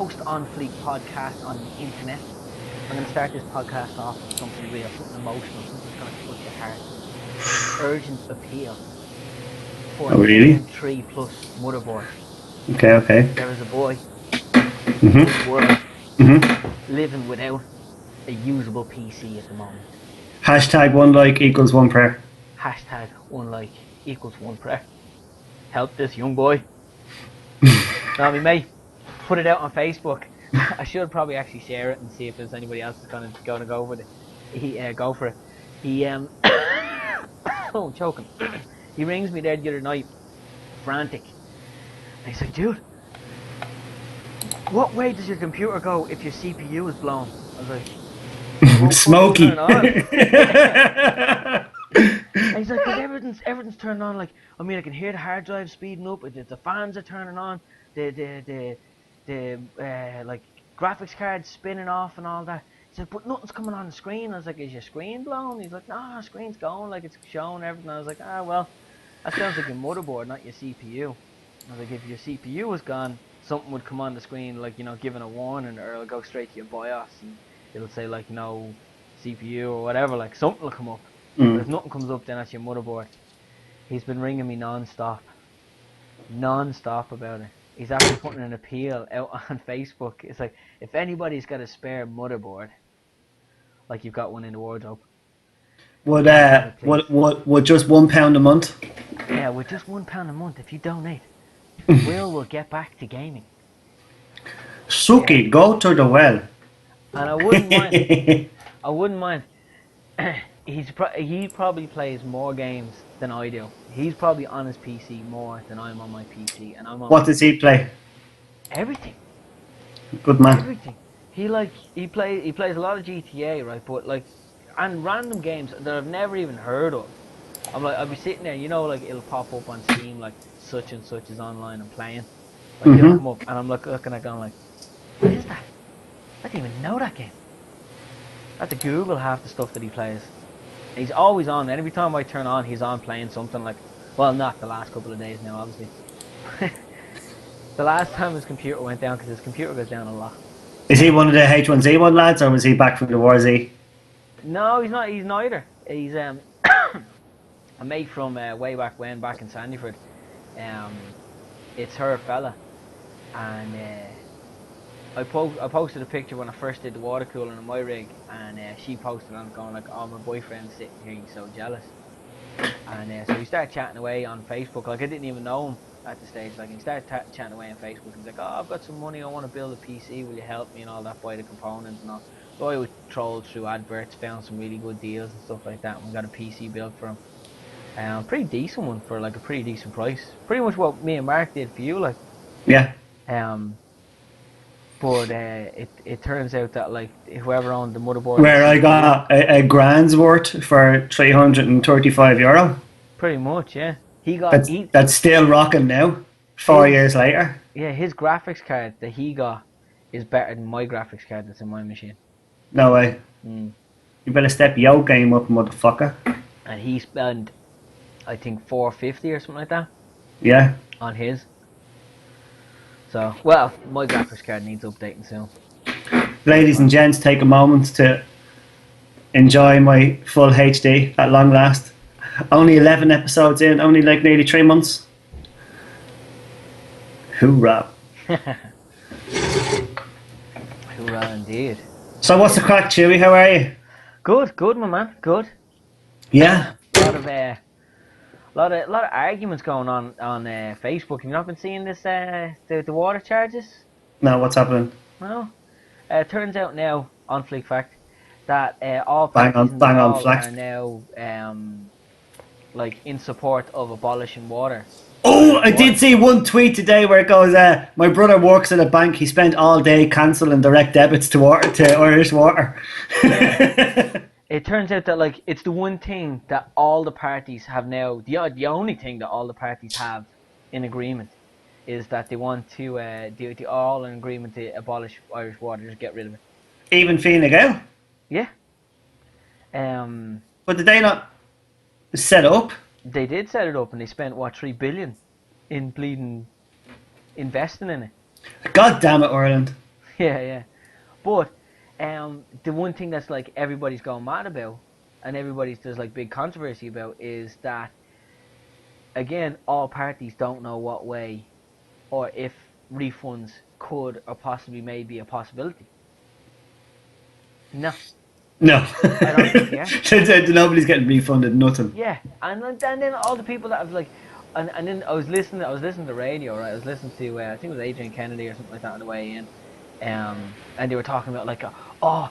Most OnFleek podcast on the internet. I'm going to start this podcast off with something real, something emotional, something that's going to touch your heart. It's an urgent appeal for Oh, the really? Gen 3 Plus motherboard. Okay, okay. There is a boy in this Mm-hmm. world Mm-hmm. living without a usable PC at the moment. Hashtag one like equals one prayer. Hashtag one like equals one prayer. Help this young boy. Now, me mate put it out on Facebook. I should probably actually share it and see if there's anybody else that's going to go with it. Go for it. He oh, choking. He rings me there the other night, frantic, and he's like, "Dude, what way does your computer go if your CPU is blown?" I was like, "Well, fucking turn Smoky. it on." And he's like, "Cause everything's turned on. Like, I mean, I can hear the hard drive speeding up. The fans are turning on. The like graphics card spinning off and all that." He's like, "But nothing's coming on the screen." I was like, "Is your screen blown?" He's like, "No, the screen's going. Like, it's showing everything." I was like, "Ah, well, that sounds like your motherboard, not your CPU." I was like, "If your CPU was gone, something would come on the screen, like, giving a warning, or it'll go straight to your BIOS and it'll say, like, CPU or whatever, like something will come up. But if Mm. nothing comes up, then that's your motherboard." He's been ringing me non-stop about it. He's actually putting an appeal out on Facebook. It's like, if anybody's got a spare motherboard, like you've got one in the wardrobe, Would can you have it, please? would just £1 a month? Yeah, with just £1 a month, if you donate, we'll get back to gaming. Yeah, Suki, go to the well. and I wouldn't mind. I wouldn't mind. He probably plays more games than I do. He's probably on his PC more than I'm on my PC, and I'm on What my does he play? everything. Good man. Everything. He plays a lot of GTA, right? But like, and random games that I've never even heard of. I'll be sitting there, like it'll pop up on Steam, like such and such is online and playing. Like it'll Mm-hmm. come up, and I'm like looking at going like, what is that? I didn't even know that game. I have to Google half the stuff that he plays. He's always on. And every time I turn on, he's on playing something like, well, not the last couple of days now, obviously. The last time his computer went down, because his computer goes down a lot. Is he one of the H1Z1 lads, or was he back from the War Z? No, he's not. He's neither. He's a mate from way back when, back in Sandyford. Um, it's her fella, and I posted a picture when I first did the water cooler in my rig, and she posted on it going like, "Oh, my boyfriend's sitting here, he's so jealous." And so we started chatting away on Facebook. Like, I didn't even know him at the stage. Like, he started chatting away on Facebook. He's like, "Oh, I've got some money. I want to build a PC. Will you help me?" and all that, buy the components and all. So I would troll through adverts, found some really good deals and stuff like that, and we got a PC built for him. Pretty decent one for like a pretty decent price. Pretty much what me and Mark did for you, like. Yeah. Um, but it turns out that like whoever owned the motherboard and Where I CPU, got a grand's worth for €335. pretty much, yeah. He got That's that's still rocking now. 4 years his later. yeah, his graphics card that he got is better than my graphics card that's in my machine. No way. Mm. You better step your game up, motherfucker. And he spent, I think, 450 or something like that Yeah. on his. So, well, my graphics card needs updating soon. Ladies and gents, take a moment to enjoy my full HD at long last. Only 11 episodes in, only like nearly 3 months. Hoorah. Hoorah indeed. So what's the crack, Chewy? How are you? Good, my man, good. Yeah. lot of arguments going on Facebook. Have you not been seeing this? The water charges? No, what's happening? No. Turns out now, on Fleek Fact, that all Bang parties on, in the bang on, hall flex. are now like in support of abolishing water. Oh, I did see one tweet today where it goes, my brother works at a bank. He spent all day cancelling direct debits to Irish Water. It turns out that like it's the one thing that all the parties have now. The only thing that all the parties have in agreement is that they want to they all in agreement to abolish Irish Water, just get rid of it. Even Fine Gael. Yeah. But did they not set up? They did set it up, and they spent what, 3 billion in bleeding investing in it. God damn it, Ireland. Yeah. But the one thing that's like everybody's going mad about, and there's like big controversy about, is that again all parties don't know what way or if refunds could or possibly may be a possibility. No, No. I don't think they are. Nobody's getting refunded, nothing. Yeah, and then all the people that have like, and then I was listening to the radio, right? I was listening to I think it was Adrian Kennedy or something like that on the way in, and they were talking about like all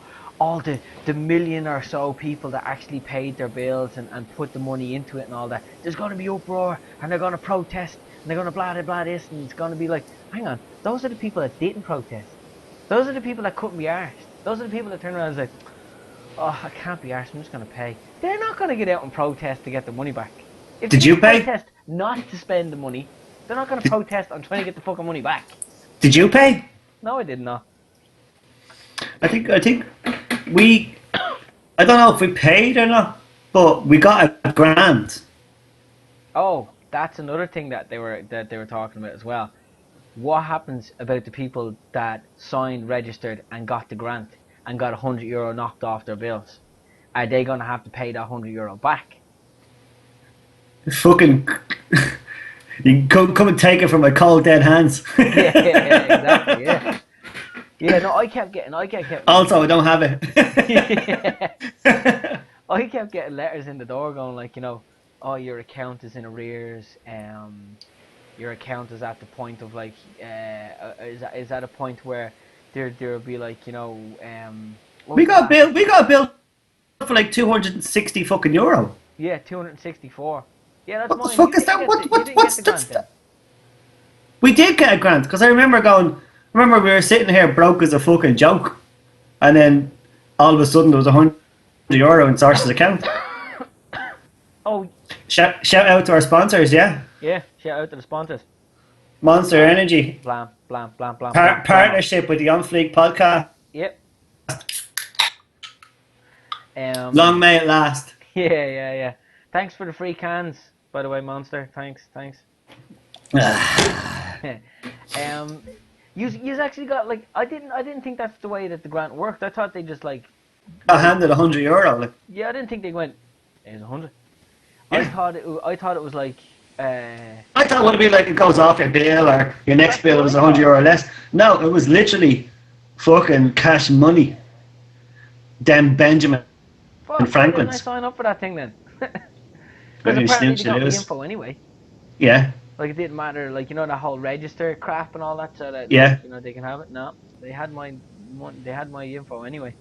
the million or so people that actually paid their bills and put the money into it and all that. There's going to be uproar and they're going to protest and they're going to blah this, and it's going to be like, hang on, those are the people that didn't protest. Those are the people that couldn't be arsed. Those are the people that turn around and say, oh, I can't be arsed, I'm just going to pay. They're not going to get out and protest to get the money back. If Did they you pay? protest not to spend the money, they're not going to protest on trying to get the fucking money back. Did you pay? No, I did not. I think we. I don't know if we paid or not, but we got a grant. Oh, that's another thing that they were talking about as well. What happens about the people that signed, registered, and got the grant and got €100 knocked off their bills? Are they going to have to pay that €100 back? Fucking. You can come and take it from my cold dead hands. Yeah, exactly. Yeah. Yeah, no, I kept getting. Also, I don't have it. Yeah. I kept getting letters in the door going like, oh, your account is in arrears. Your account is at the point of like, is at a point where there'll be like, we got a bill for like 260 fucking euro. Yeah, 264. Yeah, that's what mine. The fuck is that? What's that? We did get a grant because I remember we were sitting here broke as a fucking joke, and then all of a sudden there was €100 in Sars's account. Oh, shout out to our sponsors, yeah. Yeah, shout out to the sponsors. Monster Energy. Blam. Partnership with the OnFleek podcast. Yep. Long may it last. Yeah. Thanks for the free cans, by the way, Monster. Thanks. You actually got like I didn't think that's the way that the grant worked. I thought they just like got handed €100. Like. Yeah, I didn't think they went. Here's 100. Yeah. I thought it was like. I thought it would be like it goes off your bill or your next bill was €100 less. No, it was literally fucking cash money. Then Benjamin and Franklin's. Why didn't I sign up for that thing then? Because apparently they got the info anyway. Yeah. Like it didn't matter, like that whole register crap and all that, so that they can have it. No, they had my info anyway.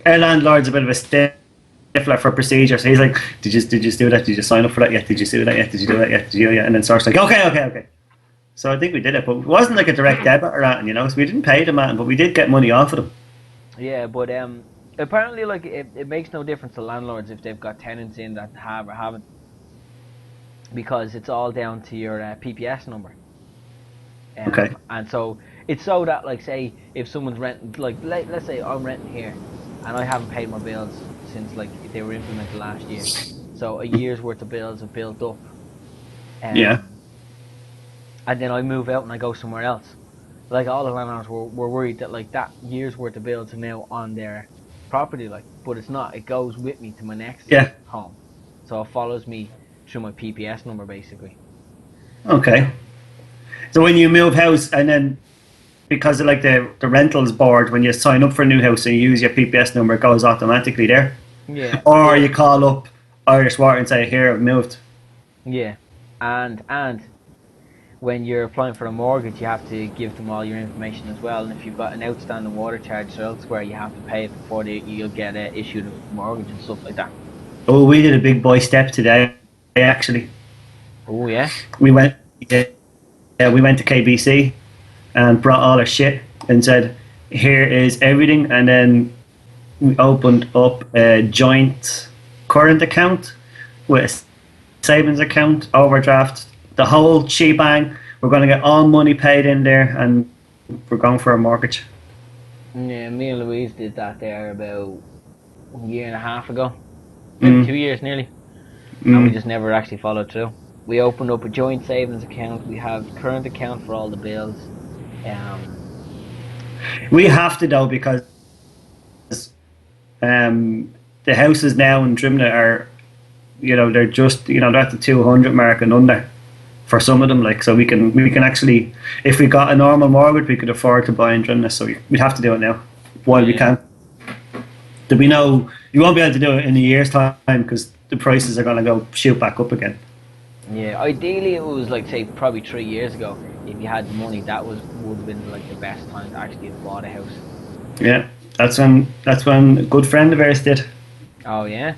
Our landlord's a bit of a stiffler for procedure, so he's like, "Did you do that? Did you sign up for that yet? Did you do that yet? Did you do that yet? Did you?" And then Sar's like, "Okay." So I think we did it, but it wasn't like a direct debit or anything, so we didn't pay the man, but we did get money off of them. Yeah, but apparently, like it makes no difference to landlords if they've got tenants in that have or haven't. Because it's all down to your PPS number. Okay. And so it's so that, like, say if someone's renting, like, let's say I'm renting here, and I haven't paid my bills since like they were implemented last year, so a year's worth of bills have built up. Yeah. And then I move out and I go somewhere else. Like all the landlords were worried that like that year's worth of bills are now on their property, like, but it's not. It goes with me to my next home, so it follows me through my PPS number basically. Okay. So when you move house and then because of like the rentals board, when you sign up for a new house and you use your PPS number, it goes automatically there. Yeah. Or you call up Irish Water and say, "Here, I've moved." Yeah. And when you're applying for a mortgage, you have to give them all your information as well. And if you've got an outstanding water charge or elsewhere, you have to pay it before you'll get issued a mortgage and stuff like that. Oh, we did a big boy step today. Actually, oh yeah, we went to KBC and brought all our shit and said, "Here is everything," and then we opened up a joint current account with a savings account, overdraft, the whole shebang. We're going to get all money paid in there, and we're going for a mortgage. Yeah, me and Louise did that there about a year and a half ago, maybe 2 years nearly. And we just never actually followed through. We opened up a joint savings account. We have current account for all the bills. We have to though because the houses now in Drimna are, they're just, they're at the 200 mark and under for some of them. Like, so we can actually, if we got a normal mortgage, we could afford to buy in Drimna. So we'd have to do it now while we can. There'll be no, you won't be able to do it in a year's time because the prices are going to go shoot back up again. Yeah, ideally it was like, say, probably 3 years ago. If you had the money, would have been like the best time to actually have bought a house. Yeah, that's when a good friend of ours did. Oh yeah.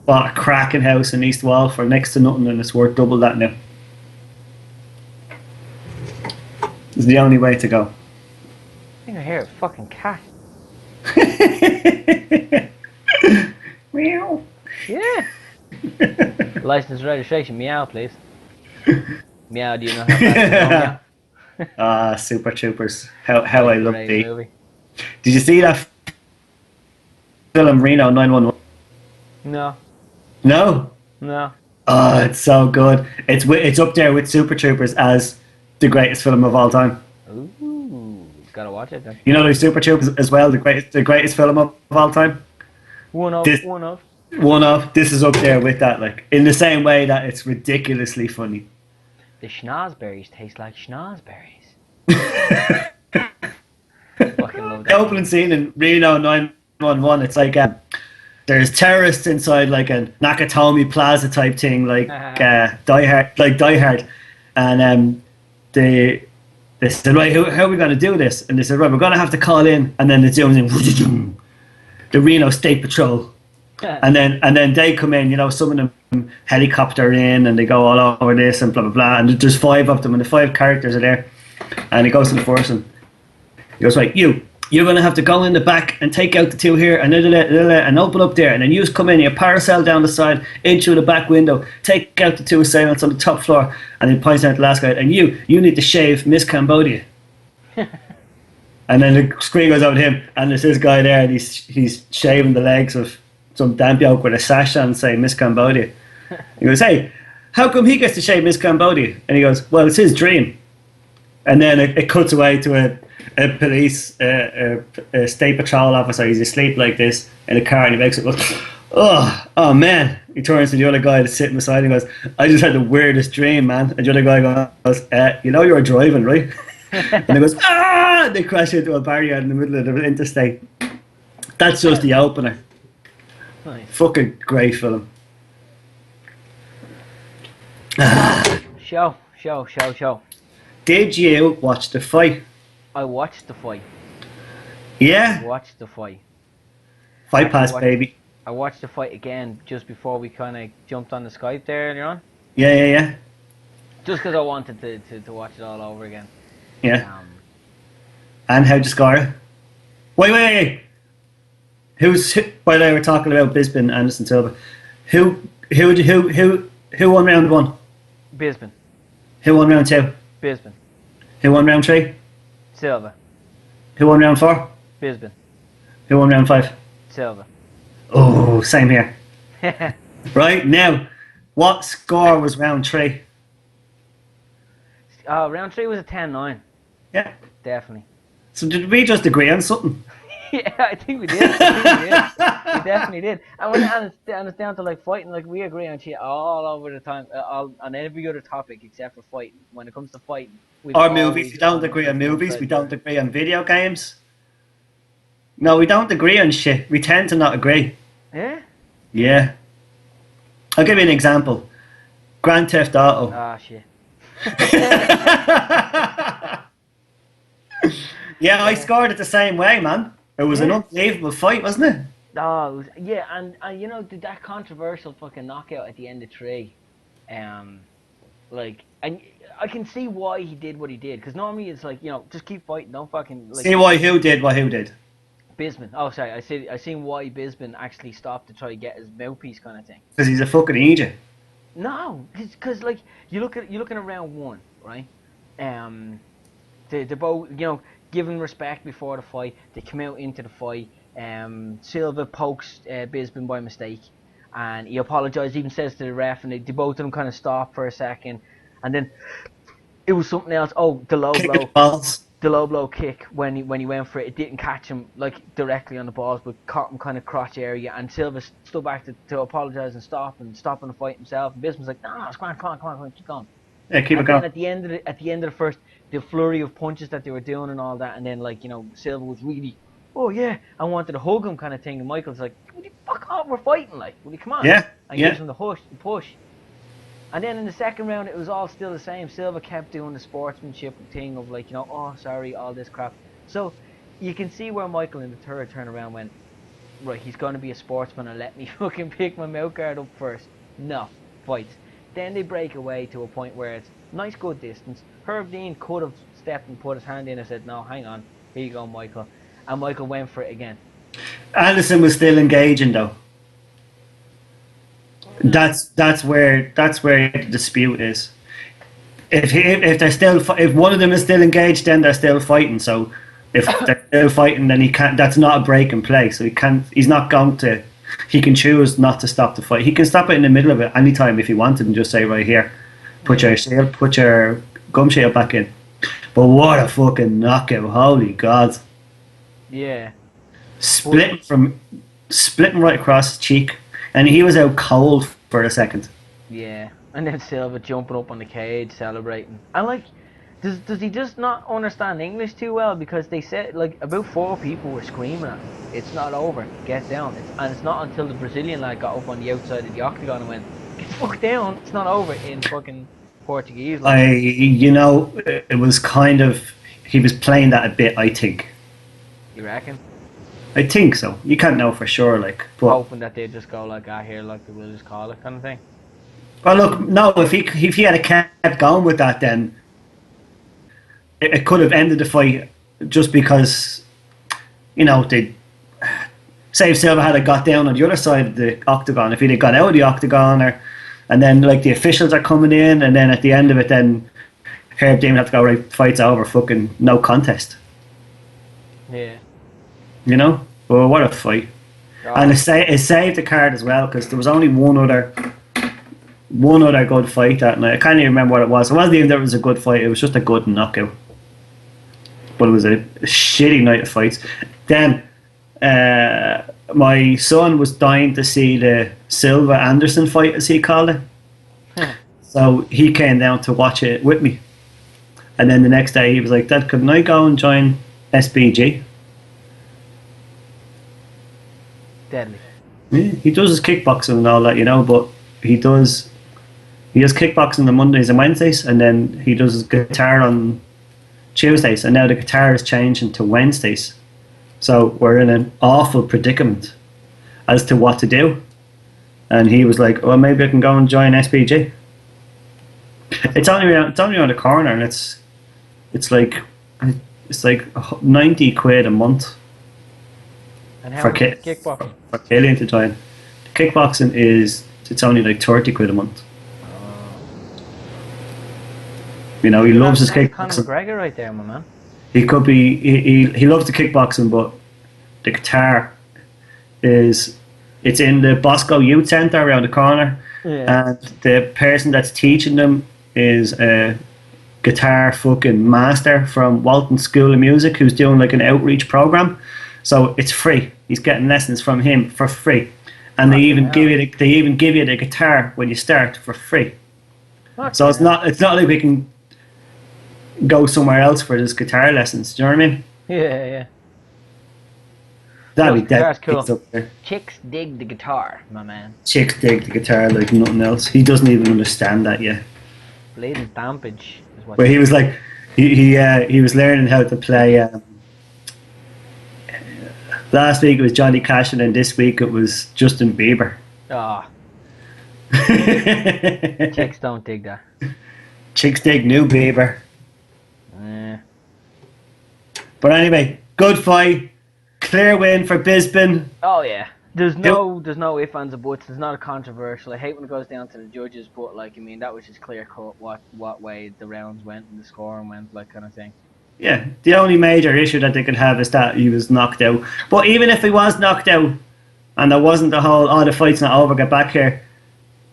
Bought a cracking house in East Wall for next to nothing, and it's worth double that now. It's the only way to go. I think I hear a fucking cat. Meow. Yeah. License registration, meow, please. Meow, do you know how fast it's going, Super Troopers. How I love the. movie. Did you see that film Reno 911? No. No. No. Oh, it's so good. It's up there with Super Troopers as the greatest film of all time. Ooh, gotta watch it then. You know, there's Super Troopers as well, the greatest film of all time. One of. This is up there with that, like in the same way that it's ridiculously funny. The schnozberries taste like schnozberries. Fucking love that. The opening scene in Reno 911, it's like there's terrorists inside like a Nakatomi Plaza type thing, like Die Hard, and they said, right, how are we going to do this? And they said, right, we're going to have to call in, and then it's the Reno State Patrol. And then they come in, some of them helicopter in and they go all over this and blah blah blah, and there's 5 of them and the 5 characters are there, and he goes to the first one. He goes, right, you're gonna have to go in the back and take out the 2 here and and open up there, and then you just come in, you paracel down the side, in through the back window, take out the 2 assailants on the top floor, and he points out the last guy, and you need to shave Miss Cambodia. And then the screen goes over to him, and there's this guy there, and he's shaving the legs of some damn bloke with a sash on saying Miss Cambodia. He goes, hey, how come he gets to shave Miss Cambodia? And he goes, well, it's his dream. And then it cuts away to a police, a state patrol officer. He's asleep like this in a car, and he wakes up, oh man. He turns to the other guy that's sitting beside him and goes, I just had the weirdest dream, man. And the other guy goes, you know you're driving, right? And he goes, and they crash into a barrier in the middle of the interstate. That's just the opener. Nice. Fucking great film. Show. Did you watch the fight? I watched the fight. Yeah? Watched the fight. Fight pass, baby. I watched the fight again just before we kind of jumped on the Skype there earlier on. Yeah. Just because I wanted to watch it all over again. Yeah. And how'd you score it? Wait. By the way, we're talking about Bisbin, Anderson, Silva. Who won round 1? Bisbin. Who won round 2? Bisbin. Who won round 3? Silva. Who won round 4? Bisbin. Who won round 5? Silva. Oh, same here. Right, now, what score was round 3? Round 3 was a 10-9. Yeah. Definitely. So did we just agree on something? Yeah, I think we did. We definitely did. And it's down to like fighting. Like we agree on shit all over the time, on every other topic except for fighting. When it comes to fighting, or movies, we don't agree on movies. We don't agree on video games. No, we don't agree on shit. We tend to not agree. Yeah. Yeah. I'll give you an example. Grand Theft Auto. Ah, shit. Yeah, I scored it the same way, man. It was an unbelievable fight, wasn't it? Oh, yeah, and that controversial fucking knockout at the end of 3, and I can see why he did what he did, because normally it's like, just keep fighting, don't fucking... Like, see why who did what who did? Bisbin. Oh, sorry, I seen why Bisbin actually stopped to try to get his mouthpiece kind of thing. Because he's a fucking idiot. No, because like, you're looking at round 1, right? They're both, given respect before the fight. They come out into the fight. Silva pokes Bisbin by mistake, and he apologizes. Even says to the ref, and they both of them kind of stop for a second, and then it was something else. Oh, the low blow. Balls. the low blow kick when he went for it, it didn't catch him like directly on the balls, but caught him kind of crotch area. And Silva stood back to apologise and stopping the fight himself. And Bismarck's like, no, it's grand, come on, keep going. Yeah, keep it And going. then at the end of the first, the flurry of punches that they were doing and all that, and then like Silva was really, oh yeah, I wanted to hug him kind of thing. And Michael's like, would you fuck off? We're fighting, like, would you come on? Yeah, And yeah. gives him the push. And then in the second round, it was all still the same. Silva kept doing the sportsmanship thing of like, oh, sorry, all this crap. So you can see where Michael in the third turnaround went, right, he's going to be a sportsman and let me fucking pick my mouth guard up first. No, fights. Then they break away to a point where it's nice, good distance. Herb Dean could have stepped and put his hand in and said, no, hang on, here you go, Michael. And Michael went for it again. Anderson was still engaging though. That's where the dispute is. If they're still if one of them is still engaged, then they're still fighting. So if they're still fighting, then he can't. That's not a break in play. So he can't. He's not going to. He can choose not to stop the fight. He can stop it in the middle of it anytime if he wanted and just say, right here, put your gum shield back in. But what a fucking knockout! Holy God! Yeah. Splitting right across his cheek. And he was out cold for a second. Yeah, and then Silva jumping up on the cage, celebrating. And like, does he just not understand English too well? Because they said like about 4 people were screaming at him. It's not over. Get down. And it's not until the Brazilian lad got up on the outside of the octagon and went, "Get the fuck down. It's not over" in fucking Portuguese. Like. It was kind of he was playing that a bit. I think. You reckon? I think so. You can't know for sure, like. But hoping that they just go like, here, like we'll just call it, kind of thing. Well, look, no. If he had kept going with that, then it could have ended the fight. Just because, they say if Silva had got down on the other side of the octagon, if he'd have got out of the octagon, and then like the officials are coming in, and then at the end of it, then Herb Dean have to go, right, fight's over, fucking no contest. Yeah. Well, what a fight. Oh. And it saved the card as well, because there was only one other good fight that night. I can't even remember what it was. It wasn't even that it was a good fight, it was just a good knockout. But it was a shitty night of fights. Then my son was dying to see the Silva Anderson fight, as he called it. So he came down to watch it with me. And then the next day he was like, Dad, couldn't I go and join SBG? Deadly. Yeah, he does his kickboxing and all that, but he has kickboxing on Mondays and Wednesdays, and then he does his guitar on Tuesdays, and now the guitar is changing to Wednesdays. So we're in an awful predicament as to what to do. And he was like, well, maybe I can go and join SBG. It's only around the corner, and it's like 90 quid a month. And how much is kickboxing? For Killian to join. Kickboxing it's only like 30 quid a month. He loves his kickboxing. Conor McGregor right there, my man. He could be. He loves the kickboxing, but the guitar it's in the Bosco Youth Centre around the corner, and the person that's teaching them is a guitar fucking master from Walton School of Music, who's doing like an outreach program. So it's free. He's getting lessons from him for free, and they even give you the guitar when you start for free. So it's not like we can go somewhere else for his guitar lessons. Do you know what I mean? Yeah. That'd be dead. Cool. Chicks dig the guitar, my man. Chicks dig the guitar like nothing else. He doesn't even understand that yet. Blatant dampage is what. Where he was like, he was learning how to play. Last week it was Johnny Cash, and then this week it was Justin Bieber. Ah. Chicks don't dig that. Chicks dig new Bieber. But anyway, good fight. Clear win for Bisbin. Oh yeah. There's no ifs, ands, or buts. There's not a controversial. I hate when it goes down to the judges, but that was just clear cut what way the rounds went and the scoring went, like kind of thing. Yeah, the only major issue that they could have is that he was knocked out. But even if he was knocked out, and there wasn't the whole, the fight's not over, get back here,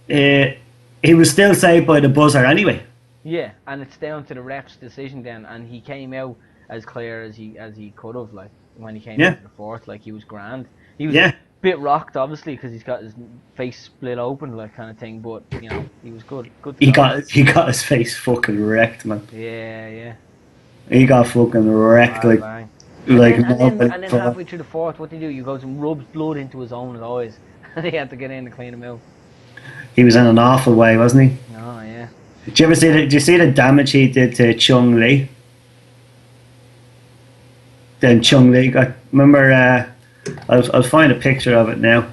he was still saved by the buzzer anyway. Yeah, and it's down to the ref's decision then, and he came out as clear as he could have. Like when he came Yeah. into the fourth, like he was grand. He was Yeah. a bit rocked, obviously, because he's got his face split open, like kind of thing. But he was good. Good to go. He got his face fucking wrecked, man. Yeah, yeah. He got fucking wrecked Bang, like bang. And like then and then nobody and then thought. halfway through the fourth, what did he do? He goes and rubs blood into his own eyes, and he had to get in and clean him out. He was in an awful way, wasn't he? Oh yeah. Did you ever see did you see the damage he did to Chung Lee? Then Chung Lee got remember I'll find a picture of it now.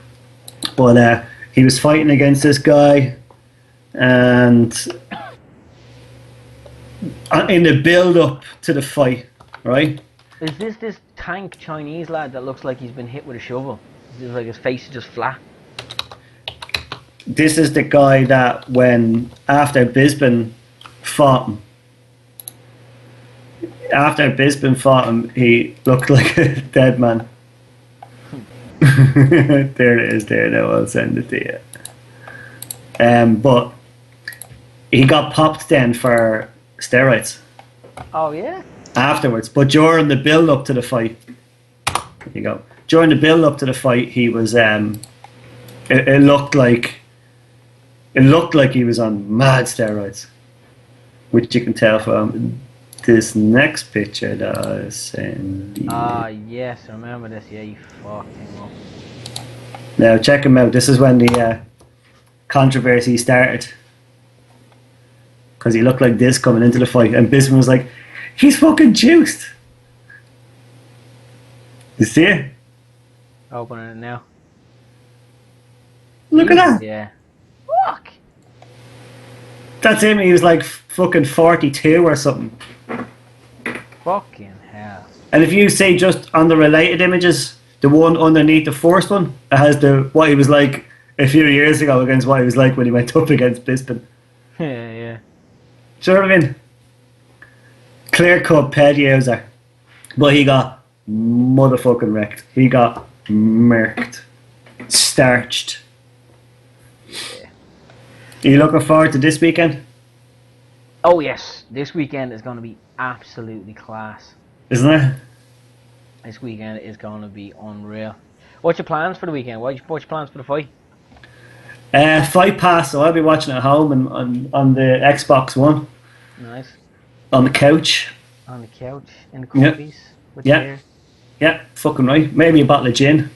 But he was fighting against this guy and in the build up to the fight, right? Is this tank Chinese lad that looks like he's been hit with a shovel? Is like his face is just flat? This is the guy that when after Bisbee fought him, he looked like a dead man. There it is there now, I'll send it to you. But he got popped then for steroids Oh yeah. afterwards, but during the build up to the fight, there you go. During the build up to the fight, he was it looked like he was on mad steroids, which you can tell from this next picture that I sent you. Ah yes, I remember this. Yeah, you fucked him up. Now check him out. This is when the controversy started, because he looked like this coming into the fight, and Bismarck was like, "He's fucking juiced." You see it? Opening it now. Look at that. Yeah. Fuck. That's him. He was like fucking 42 or something. Fucking hell. And if you see just on the related images, the one underneath the first one, it has what he was like a few years ago against what he was like when he went up against Bisbee. Yeah, yeah. Do you know what I mean? Clear cut ped user. But he got motherfucking wrecked. He got murked. Starched. Yeah. Are you looking forward to this weekend? Oh yes, this weekend is going to be absolutely class. Isn't it? This weekend is going to be unreal. What's your plans for the weekend? What's your plans for the fight? Fight Pass, so I'll be watching at home and on the Xbox One. Nice. On the couch. On the couch, in the comfies. With Yeah. beer. Yeah, fucking right. Maybe a bottle of gin.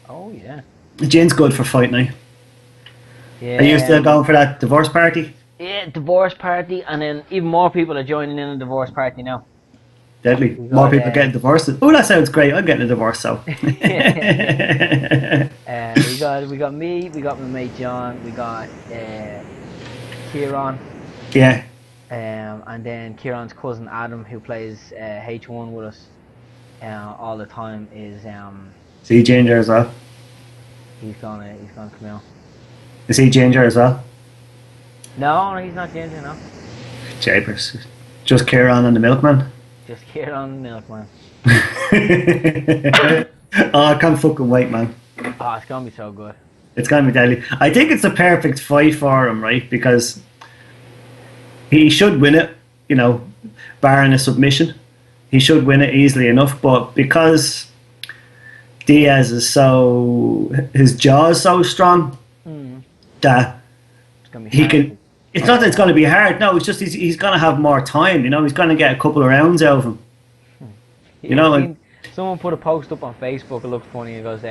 Oh yeah. The gin's good for fight night. Yeah. Are you still going for that divorce party? Yeah, divorce party, and then even more people are joining in a divorce party now. Deadly. We More got, people getting divorced. Oh, that sounds great. I'm getting a divorce, so. We got me, we got my mate John, we got Kieran, Yeah. and then Kieran's cousin Adam, who plays H1 with us all the time, is Is he ginger as well? he's gonna come out. Is he ginger as well? No, he's not ginger, no. Japers. Just Kieran and the milkman. Just Kieran the Milkman. Oh, I can't fucking wait, man. Oh, it's gonna be so good. It's gonna be deadly. I think it's a perfect fight for him, right? Because he should win it, barring a submission. He should win it easily enough, but because Diaz is his jaw is so strong that It's gonna be he hard. can. It's not that it's going to be hard. No, it's just he's going to have more time. He's going to get a couple of rounds out of him. Someone put a post up on Facebook. It looked funny. He goes,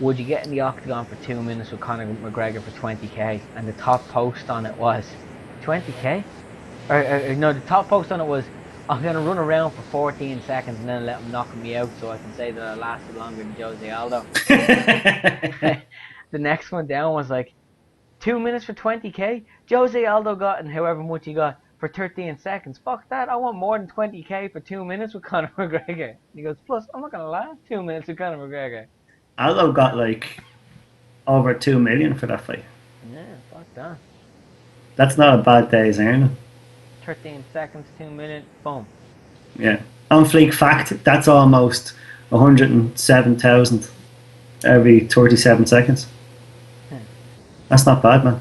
"Would you get in the octagon for 2 minutes with Conor McGregor for 20k?" And the top post on it was 20k. No, the top post on it was, "I'm gonna run around for 14 seconds and then let him knock me out, so I can say that I lasted longer than Jose Aldo." The next one down was like, 2 minutes for 20k? Jose Aldo got and however much he got for 13 seconds. Fuck that, I want more than 20k for 2 minutes with Conor McGregor. He goes, plus, I'm not going to last 2 minutes with Conor McGregor. Aldo got like over 2 million for that fight. Yeah, fuck that. That's not a bad day's earning. 13 seconds, 2 minutes, boom. Yeah. OnFleek fact, that's almost 107,000 every 37 seconds. That's not bad, man.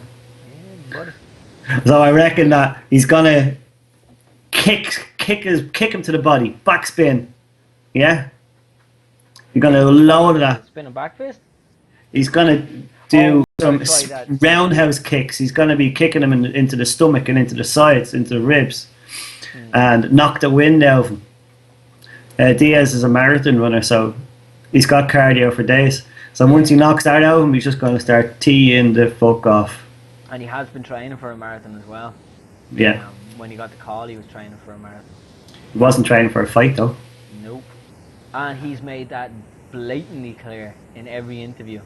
Yeah, buddy. So I reckon that he's gonna kick kick him to the body, backspin. Yeah, you're gonna load of that. Spin a back fist. He's gonna do some try that. roundhouse kicks. He's gonna be kicking him into the stomach and into the sides, into the ribs, and knock the wind out of him. Diaz is a marathon runner, so he's got cardio for days. So once he knocks that out of him, he's just gonna start teeing the fuck off. And he has been training for a marathon as well. Yeah. When he got the call, he was training for a marathon. He wasn't training for a fight though. Nope. And he's made that blatantly clear in every interview.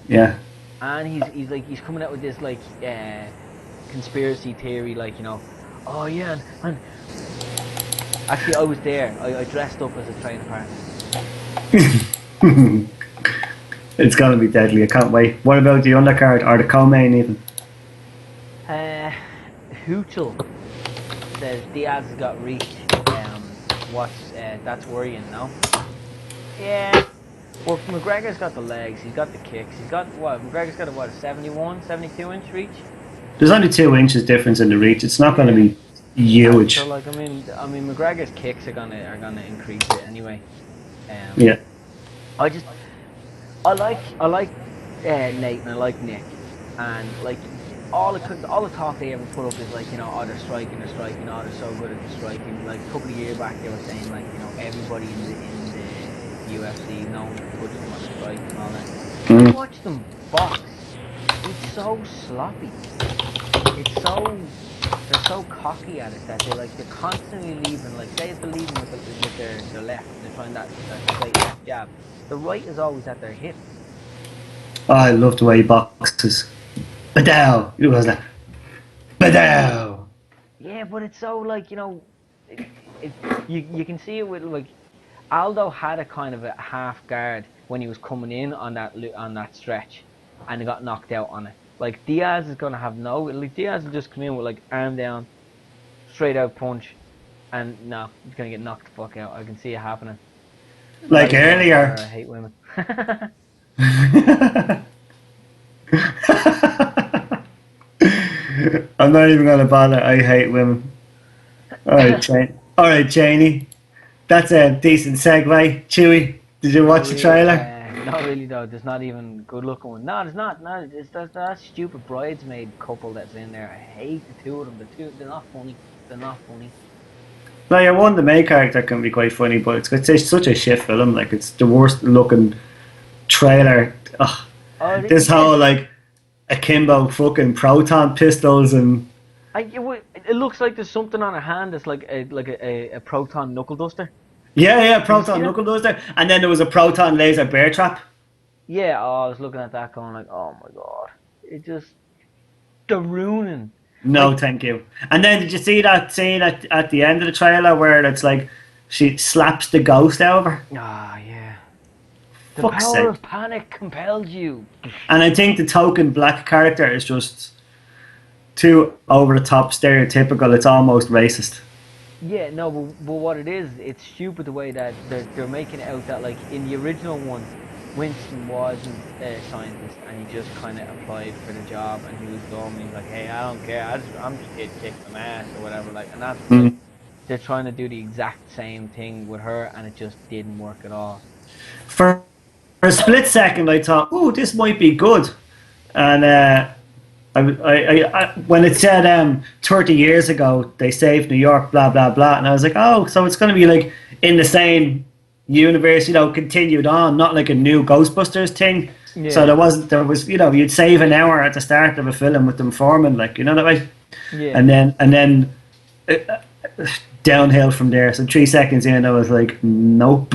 Yeah. And he's coming out with this like conspiracy theory, like, you know, oh yeah, and actually I was there. I dressed up as a training partner. It's gonna be deadly. I can't wait. What about the undercard or the co-main even? Hoochel says Diaz has got reach. That's worrying, no? Yeah. Well, McGregor's got the legs. He's got the kicks. He's got what? McGregor's got a 71, 72 inch reach. There's only 2 inches difference in the reach. It's not going to be huge. So like, I mean, McGregor's kicks are gonna increase it anyway. Yeah. I like Nate and I like Nick, and like all the talk they ever put up is like, you know, oh, they're striking, oh, they're so good at the striking. Like a couple of years back they were saying like, you know, everybody in the UFC, no one can touch them on the strike and all that. Watch them box. It's so sloppy. They're so cocky at it that they're constantly leaving. Like, say if they're leaving with their left, they're trying that straight left jab. The right is always at their hip. Oh, I love the way he boxes. Badow! It was that. Badow! Yeah, but it's so like, you know, you can see it with like Aldo had a kind of a half guard when he was coming in on that stretch, and he got knocked out on it. Like Diaz is gonna have Diaz will just come in with like arm down, straight out punch, and no, he's gonna get knocked the fuck out. I can see it happening. Like earlier. I hate women. I'm not even gonna bother. I hate women. Alright, Cheney. That's a decent segue. Chewy, did you watch the trailer? Not really though. There's not even good looking one. No, there's not. No, it's that stupid bridesmaid couple that's in there. I hate the two of them. They're not funny. No, yeah, the main character can be quite funny, but it's such a shit film. Like, it's the worst looking trailer. Ugh. This whole like akimbo fucking proton pistols and. It looks like there's something on her hand that's like a proton knuckle duster. Yeah, proton knuckle duster, and then there was a proton laser bear trap. Yeah, I was looking at that going like, oh my god, they're ruining. No, thank you. And then did you see that scene at the end of the trailer where it's like she slaps the ghost over? Ah, yeah. The Fuck's power sake. of panic compels you. And I think the token black character is just too over the top, stereotypical. It's almost racist. Yeah, no, but what it is, it's stupid the way that they're making it out that like in the original one, Winston wasn't a scientist and he just kind of applied for the job and he was dumb. He's like, hey, I don't care, I'm just here to kick some ass or whatever. Like, and that's like, they're trying to do the exact same thing with her and it just didn't work at all. For a split second, I thought, oh, this might be good, and I when it said 30 years ago they saved New York, blah blah blah, and I was like, oh, so it's going to be like in the same universe, you know, continued on, not like a new Ghostbusters thing. Yeah. So there was, you know, you'd save an hour at the start of a film with them forming, like, you know that way. Yeah. And then downhill from there. So 3 seconds in, I was like, nope.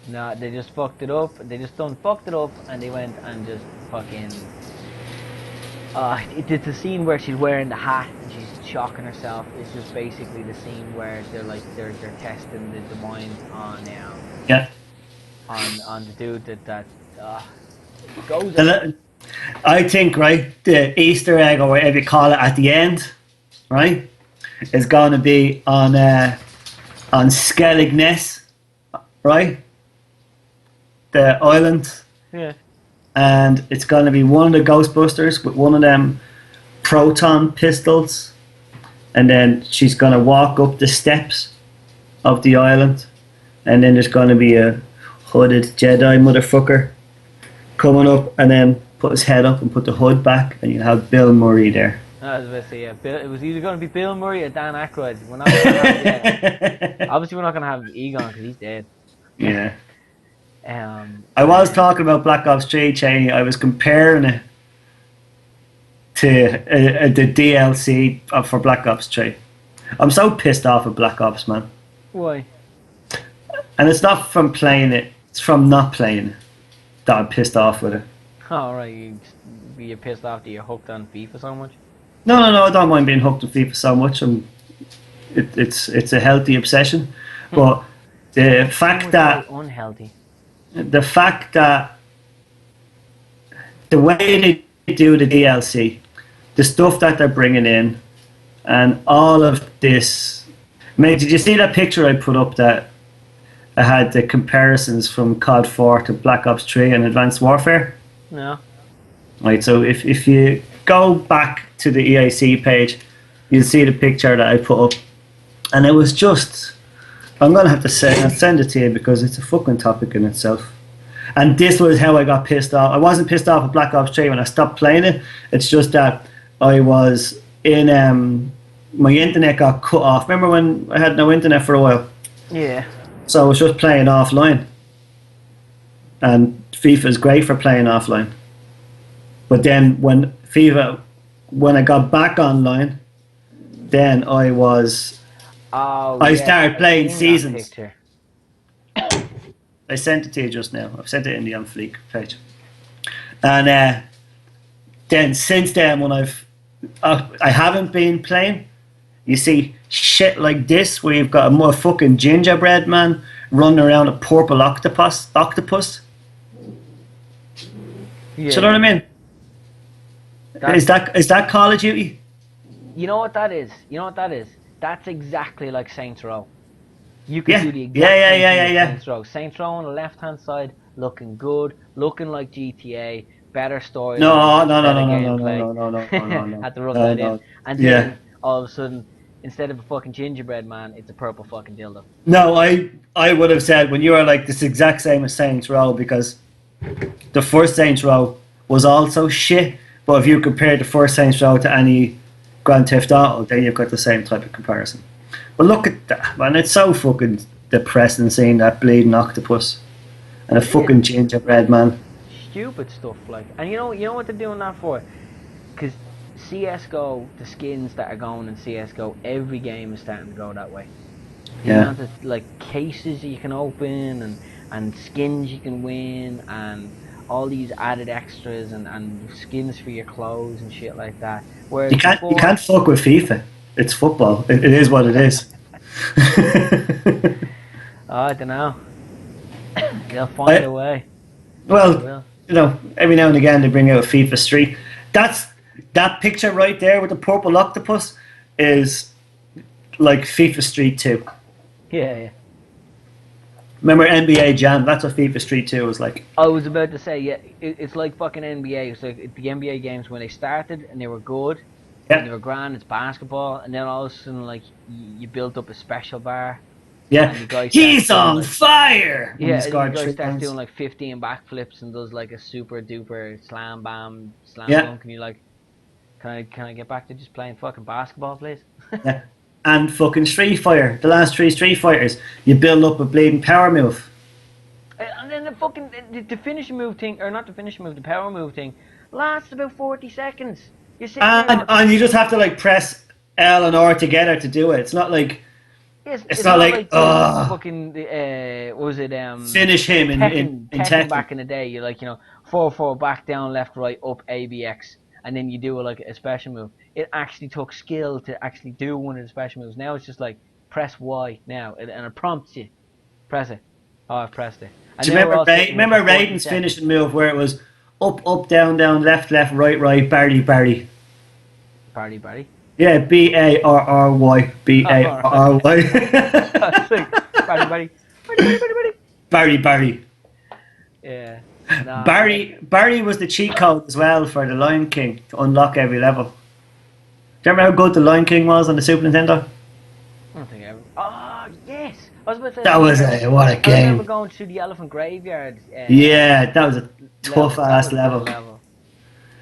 No, they just fucked it up. They just fucked it up, and they went and just fucking. It's the scene where she's wearing the hat and she's shocking herself. It's just basically the scene where they're testing the mind on on the dude that goes. I think, right, the Easter egg or whatever you call it at the end, right, is going to be on Skellig Ness, right, the island. Yeah. And it's going to be one of the Ghostbusters with one of them proton pistols, and then she's going to walk up the steps of the island, and then there's going to be a hooded Jedi motherfucker coming up, and then put his head up and put the hood back, and you have Bill Murray there. I was about to say, yeah, it was either going to be Bill Murray or Dan Aykroyd. We're not gonna have, obviously, we're not going to have Egon because he's dead. Yeah. Um, I was talking about Black Ops 3, Cheney. I was comparing it to the DLC for Black Ops 3. I'm so pissed off at Black Ops, man. Why? And it's not from playing it, it's from not playing it that I'm pissed off with it. Oh, right, you're pissed off that you're hooked on FIFA so much? No, I don't mind being hooked on FIFA so much. It's a healthy obsession. But the fact that... unhealthy. The fact that the way they do the DLC, the stuff that they're bringing in, and all of this... Mate, did you see that picture I put up that I had the comparisons from COD 4 to Black Ops 3 and Advanced Warfare? No. Right, so if you go back to the EAC page, you'll see the picture that I put up. And it was just... I'm going to have to send it to you because it's a fucking topic in itself. And this was how I got pissed off. I wasn't pissed off at Black Ops 3 when I stopped playing it. It's just that I was in... my internet got cut off. Remember when I had no internet for a while? Yeah. So I was just playing offline. And FIFA is great for playing offline. But then when I got back online, then I started playing Seasons. I sent it to you just now. I've sent it in the OnFleek page. And then since then, when I haven't been playing, you see shit like this where you've got a more fucking gingerbread man running around a purple octopus. Yeah. Do you know what I mean? Is that Call of Duty? You know what that is? That's exactly like Saints Row. You could do the exact same thing as Saints Row. Saints Row on the left hand side, looking good, looking like GTA, better story. No. Had to rub that in. And then all of a sudden, instead of a fucking gingerbread man, it's a purple fucking dildo. No, I would have said when you were like this exact same as Saints Row, because the first Saints Row was also shit. But if you compare the first Saints Row to any Grand Theft Auto, then you've got the same type of comparison. But look at that, man. It's so fucking depressing seeing that bleeding octopus and a fucking gingerbread man. Stupid stuff, like. And you know what they're doing that for? Because CSGO, the skins that are going in CSGO, every game is starting to go that way. Yeah. The like cases you can open and skins you can win and all these added extras and skins for your clothes and shit like that. Whereas you can't fuck with FIFA. It's football. It is what it is. I don't know. They'll find a way. Well, every now and again they bring out FIFA Street. That picture right there with the purple octopus is like FIFA Street 2. Yeah. Remember NBA Jam? That's what FIFA Street 2 was like. I was about to say, yeah, it's like fucking NBA. It's like the NBA games when they started and they were good. Yeah. And they were grand, it's basketball, and then all of a sudden, like, you built up a special bar. Yeah. He's on fire! Yeah, and the guy starts doing like 15 backflips and does like a super duper slam dunk, and you're like, can I get back to just playing fucking basketball, please? Yeah. And fucking Street Fighter, the last 3 Street Fighters, you build up a bleeding power move. And then the finishing move thing, or not the finishing move, the power move thing, lasts about 40 seconds. You're sitting and you just have to like press L and R together to do it. It's not like it's not like fucking was it finish him in Tekken back in the day. You're like 4-4 back down left right up ABX, and then you do like a special move. It actually took skill to actually do one of the special moves. Now it's just like press Y now, and it prompts you. Press it. Oh, I've pressed it. Do you remember Raiden's finishing move where it was up, down, left, right, Barry? Barry? Yeah, BARRY. BARRY. Barry. Yeah. No. Barry was the cheat code as well for the Lion King to unlock every level. Do you remember how good the Lion King was on the Super Nintendo? I don't think I ever. Oh, yes! I was about to say, That was a what a I remember game. going through the elephant graveyard. Yeah, that was a tough Level. That ass was a good level. level.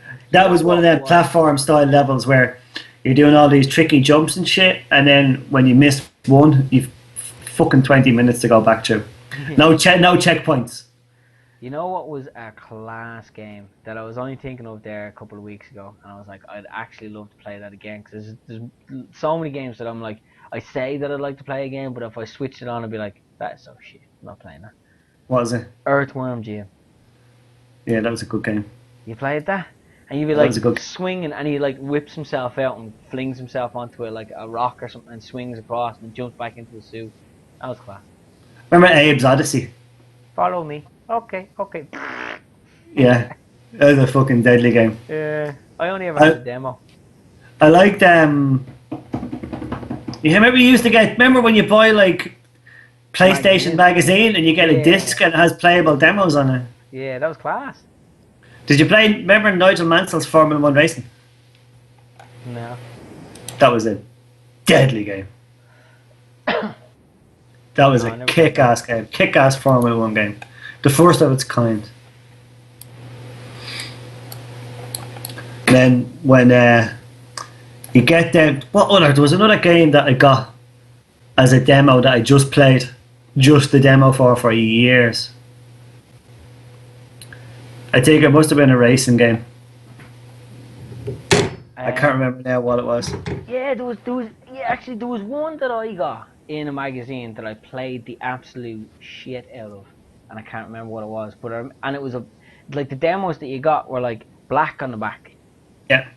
You That know was one of what them was? platform style levels where you're doing all these tricky jumps and shit, and then when you miss one, you've fucking 20 minutes to go back through. No checkpoints. You know what was a class game that I was only thinking of there a couple of weeks ago, and I was like, I'd actually love to play that again because there's so many games that I'm like, I say that I'd like to play again, but if I switched it on, I'd be like, that's so shit. I'm not playing that. What was it? Earthworm Jim. Yeah, that was a good game. You played that? And you'd be That was like a good. swinging, and he like whips himself out and flings himself onto like a rock or something, and swings across and jumps back into the suit. That was class. Remember Abe's Odyssey? Follow me. Okay, okay. Yeah, that was a fucking deadly game. Yeah, I only ever had the demo. I liked you remember you used to get. Remember when you buy like PlayStation magazine and you get a disc and it has playable demos on it? Yeah, that was class. Did you play? Remember Nigel Mansell's Formula One racing? No. That was a deadly game. That was a kick-ass game, kick-ass Formula One game, the first of its kind. Then when you get down, there was another game that I got as a demo that I just played, just the demo for years. I think it must have been a racing game. I can't remember now what it was. Yeah, there was actually there was one that I got in a magazine that I played the absolute shit out of, and I can't remember what it was. But and it was like the demos that you got were like black on the back. Yeah.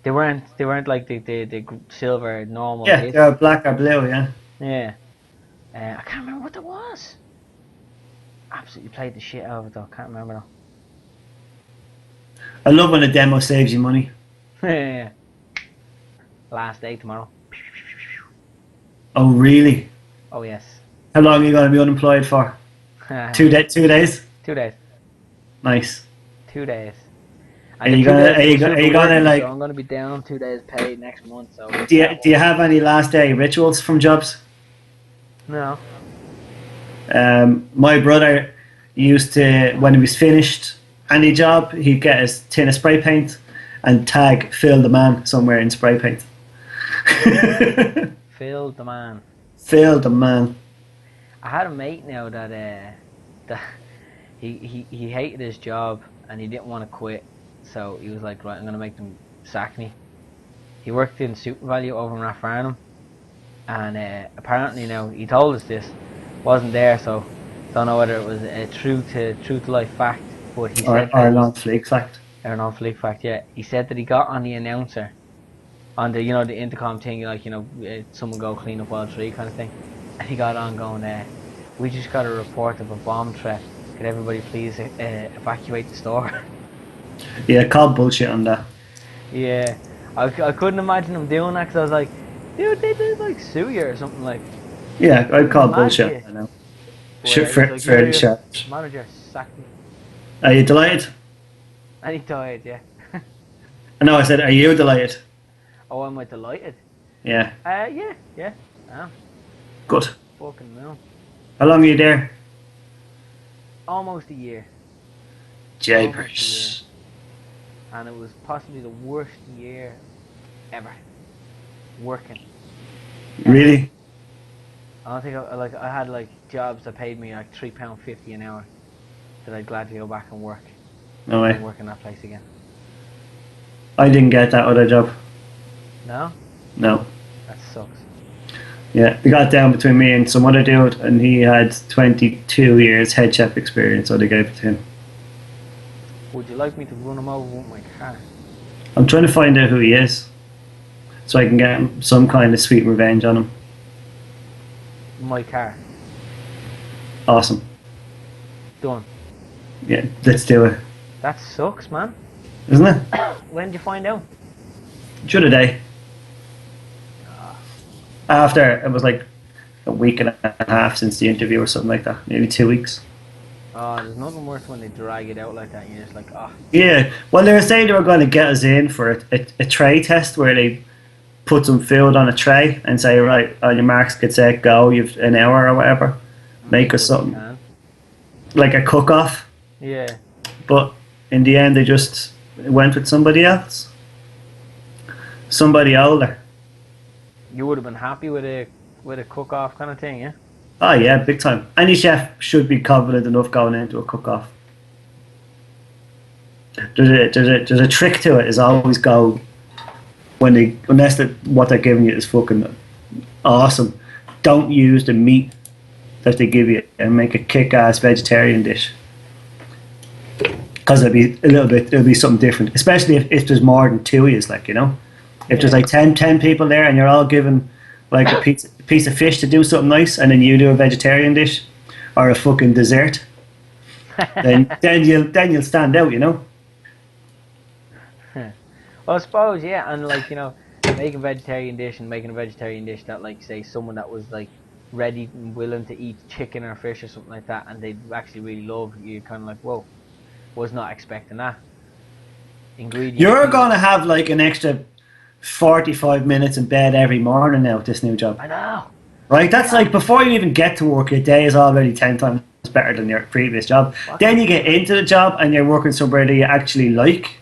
They weren't like the silver normal. Yeah, they were black or blue. Yeah. Yeah. I can't remember what that was. Absolutely played the shit out of it though. Can't remember though. I love when a demo saves you money. Yeah. Last day tomorrow. Oh really? Oh yes. How long are you going to be unemployed for? 2 days. 2 days. 2 days. Nice. 2 days. Are you gonna like? So I'm gonna be down 2 days paid next month. So. Do you have any last day rituals from jobs? No. My brother used to, when he was finished any job, he'd get his tin of spray paint and tag Phil the man somewhere in spray paint. Phil the man. Phil the man. I had a mate now that he hated his job and he didn't want to quit, so he was like, right, I'm gonna make them sack me. He worked in Super Value over in Rathfarnham, and apparently now he told us this, wasn't there, so don't know whether it was a true to life fact, but he said or an OnFleek fact. Or an OnFleek fact, yeah. He said that he got on the announcer on the the intercom thing, like someone go clean up all tree kind of thing, and he got on going, we just got a report of a bomb threat. Could everybody please evacuate the store? Yeah, call bullshit on that. Yeah, I couldn't imagine him doing that because I was like, dude, they did like sue you or something like. Yeah, I'd call bullshit. I know. Fairly sharp. Manager sacked me. Are you delighted? And he died, yeah. No, I said, are you delighted? Oh, am I delighted? Yeah. Yeah. Oh. Good. Fucking no. How long are you there? Almost a year. Japers. And it was possibly the worst year ever. Working. Really? I don't think I had like jobs that paid me like £3.50 an hour that I'd gladly go back and work. No way. And work in that place again. I didn't get that other job. No? No. That sucks. Yeah, they got down between me and some other dude, and he had 22 years head chef experience, so they gave it to him. Would you like me to run him over with my car? I'm trying to find out who he is, so I can get him some kind of sweet revenge on him. My car. Awesome. Done. Yeah, let's do it. That sucks, man. Isn't it? When did you find out? The other day. After, it was like a week and a half since the interview or something like that. Maybe 2 weeks. Oh, there's nothing worse when they drag it out like that. You're just like, oh. Yeah, well, they were saying they were going to get us in for a tray test where they put some food on a tray and say, right, on your marks, get set, go. You've an hour or whatever. Make us something like a cook-off. Yeah. But in the end, they just went with somebody else, somebody older. You would have been happy with a cook-off kind of thing, yeah? Oh yeah, big time. Any chef should be confident enough going into a cook-off. There's a trick to it. Is always go when unless what they're giving you is fucking awesome. Don't use the meat that they give you and make a kick-ass vegetarian dish. Because it'll be something different. Especially if there's more than two of you, like, you know. If there's like 10 people there and you're all given like a piece of fish to do something nice, and then you do a vegetarian dish or a fucking dessert, then you'll stand out, you know. Well, I suppose, yeah, and like, you know, making a vegetarian dish that, like, say someone that was like ready and willing to eat chicken or fish or something like that, and they actually really love you, kind of like, whoa, was not expecting that. Ingredients. You're gonna have like an extra 45 minutes in bed every morning now with this new job. I know. Right? That's like before you even get to work, your day is already 10 times better than your previous job. Then you get into the job and you're working somewhere that you actually like.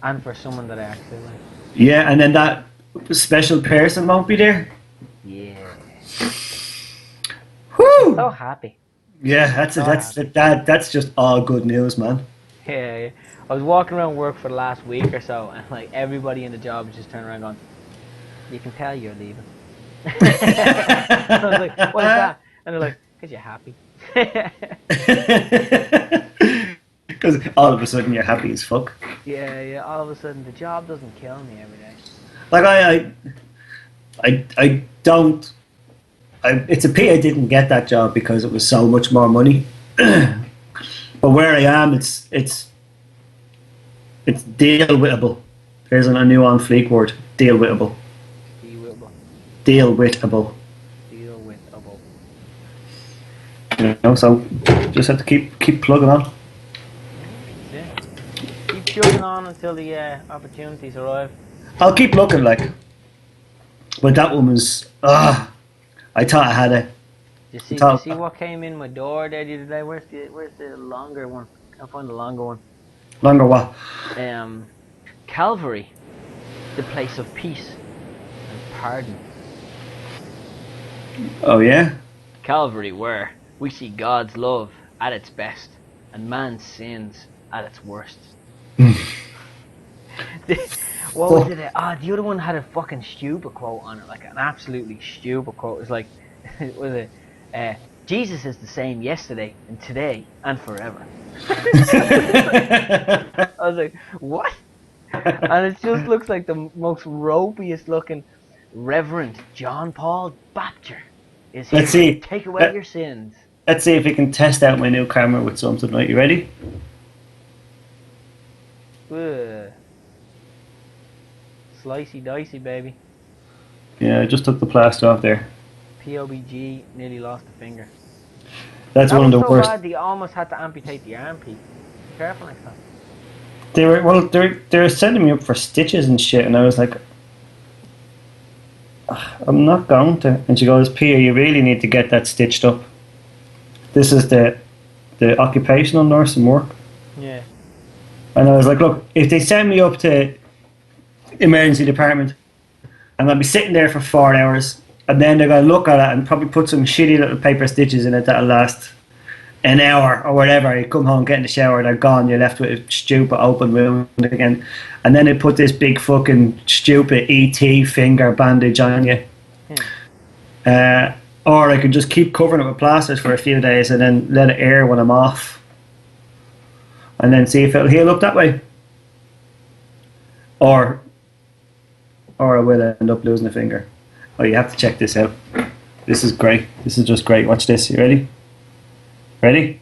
And for someone that I actually like. Yeah, and then that special person won't be there. Yeah. Whoo! So happy. Yeah, that's just all good news, man. Yeah. I was walking around work for the last week or so, and like everybody in the job was just turning around going, "You can tell you're leaving." I was like, "What's that?" And they're like, "'Cause you're happy." Because all of a sudden you're happy as fuck. Yeah. All of a sudden, the job doesn't kill me every day. Like I don't. It's a pity I didn't get that job because it was so much more money. But where I am, it's deal-wittable. There's a new OnFleek word. Deal-wittable. Deal-wittable. You know, so just have to keep plugging on. Yeah. Keep chugging on until the opportunities arrive. I'll keep looking, like. But that woman's. I thought I had it. You see what came in my door there the other day? Where's the longer one? Can't find the longer one. Longer what? Calvary, the place of peace and pardon. Oh yeah? Calvary, where we see God's love at its best and man's sins at its worst. What was it? The other one had a fucking stupid quote on it, like an absolutely stupid quote. It was like, Jesus is the same yesterday and today and forever. I was like, what? And it just looks like the most ropiest looking Reverend John Paul Baptist is here to take away your sins. Let's see if we can test out my new camera with something. Right, you ready? Slicey dicey, baby. Yeah, I just took the plaster off there. POBG, nearly lost a finger. That's one of the worst. Bad, they almost had to amputate the arm piece. Be careful next time. They were sending me up for stitches and shit, and I was like, I'm not going to. And she goes, Peter, you really need to get that stitched up. This is the occupational nurse and work. Yeah. And I was like, look, if they send me up to emergency department, I'm going to be sitting there for 4 hours, and then they're going to look at it and probably put some shitty little paper stitches in it that'll last an hour or whatever. You come home, get in the shower, they're gone, you're left with a stupid open wound again. And then they put this big fucking stupid ET finger bandage on you. Or I could just keep covering it with plasters for a few days and then let it air when I'm off. And then see if it'll heal up that way. Or I will end up losing a finger. Oh, you have to check this out. This is great. This is just great. Watch this. You ready? Ready?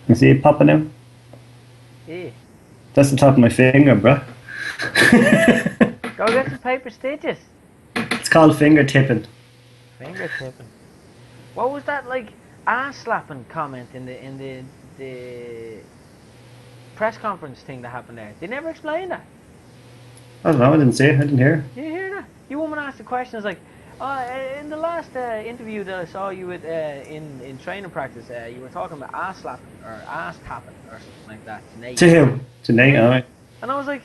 You see it popping out? Yeah. That's the top of my finger, bruh. Go get some paper stitches. It's called finger tipping. Finger tipping. What was that like ass slapping comment in the press conference thing that happened there? They never explained that. I don't know. I didn't see it. I didn't hear. Did you hear that? The woman asked the question. It's like, in the last interview that I saw you with in training practice, you were talking about ass slapping or ass tapping or something like that to Nate. To who? To Nate. Yeah. All right. And I was like,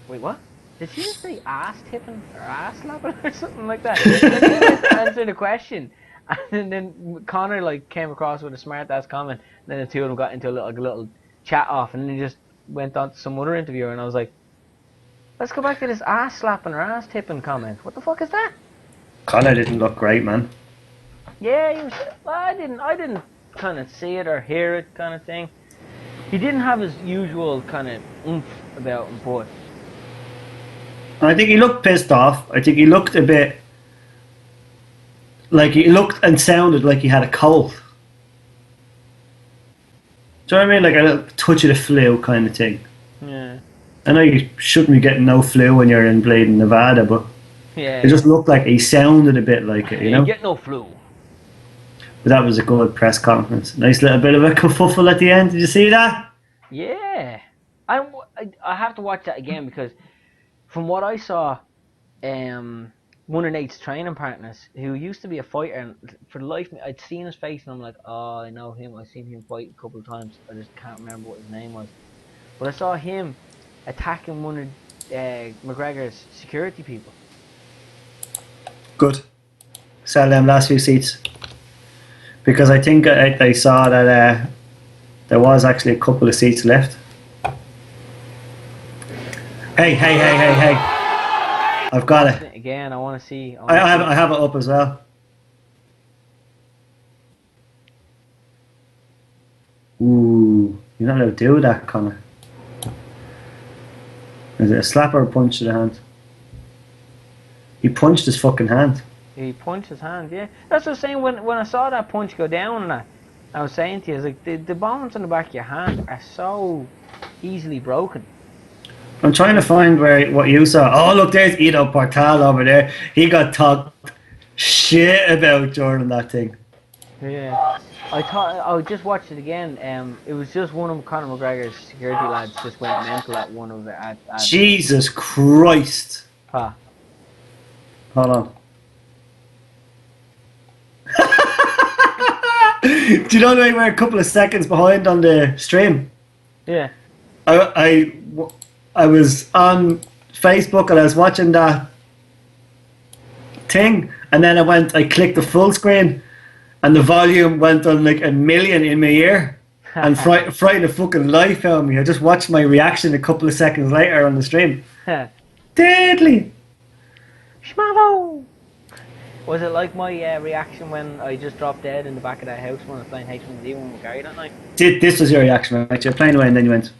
wait, what? Did she just say ass tipping or ass slapping or something like that? And then she went to answer the question, and then Connor like came across with a smart ass comment. And then the two of them got into a little chat off, and then he just went on to some other interviewer, and I was like, let's go back to this ass slapping or ass tipping comment. What the fuck is that? Connor didn't look great, man. Yeah, he was. Well, I didn't kind of see it or hear it, kind of thing. He didn't have his usual kind of oomph about him, but I think he looked pissed off. I think he looked a bit like he looked and sounded like he had a cold. Do you know what I mean? Like a little touch of the flu kind of thing. yeah, I know you shouldn't be getting no flu when you're in Bladen, Nevada, but yeah. it just looked like he sounded a bit like it, you know? You get no flu. But that was a good press conference. Nice little bit of a kerfuffle at the end. Did you see that? Yeah, I have to watch that again because from what I saw, one of Nate's training partners who used to be a fighter, and for the life of me, I'd seen his face and I'm like, oh, I know him. I've seen him fight a couple of times. I just can't remember what his name was. But I saw him attacking one of McGregor's security people. Good. Sell them last few seats. Because I think I saw that there was actually a couple of seats left. Hey. I've got it. Again, I want to see. I have it up as well. Ooh, you're not allowed to do that, Connor. Is it a slap or a punch to the hand? He punched his fucking hand. He punched his hand, yeah. That's what I was saying when I saw that punch go down, and I was saying to you, I was like, the bones on the back of your hand are so easily broken. I'm trying to find what you saw. Oh, look, there's Ido Portal over there. He got talked shit about during that thing. Yeah. I just watched it again. It was just one of Conor McGregor's security lads just went mental at one of the at Jesus Christ. Hold on. Do you know that we're a couple of seconds behind on the stream? Yeah. I was on Facebook and I was watching that thing, and then I clicked the full screen and the volume went on like 1,000,000 in my ear and frightened the fucking life out of me. I just watched my reaction a couple of seconds later on the stream. Deadly. Schmavo! Was it like my reaction when I just dropped dead in the back of that house when I was playing H1Z when we carried that night? This was your reaction, right? You're playing away and then you went.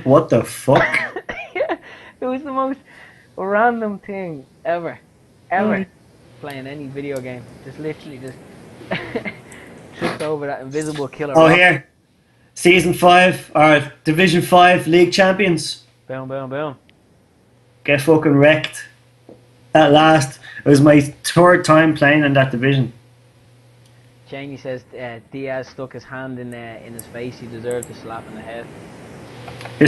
What the fuck? Yeah, it was the most random thing ever. Playing any video game. Just literally just tripped over that invisible killer rock. Here. Season 5, or Division 5 League Champions. Boom. Get fucking wrecked. At last. It was my third time playing in that division. Jamie says Diaz stuck his hand in his face. He deserved a slap in the head. You're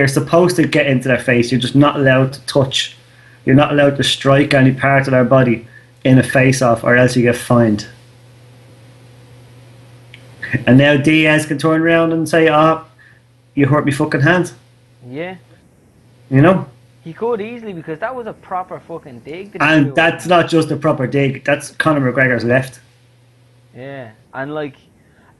supposed to get into their face. You're just not allowed to touch. You're not allowed to strike any part of their body in a face-off, or else you get fined. And now Diaz can turn around and say, you hurt me fucking hand. Yeah. You know? He could easily, because that was a proper fucking dig. And that's not just a proper dig. That's Conor McGregor's left. Yeah. And like,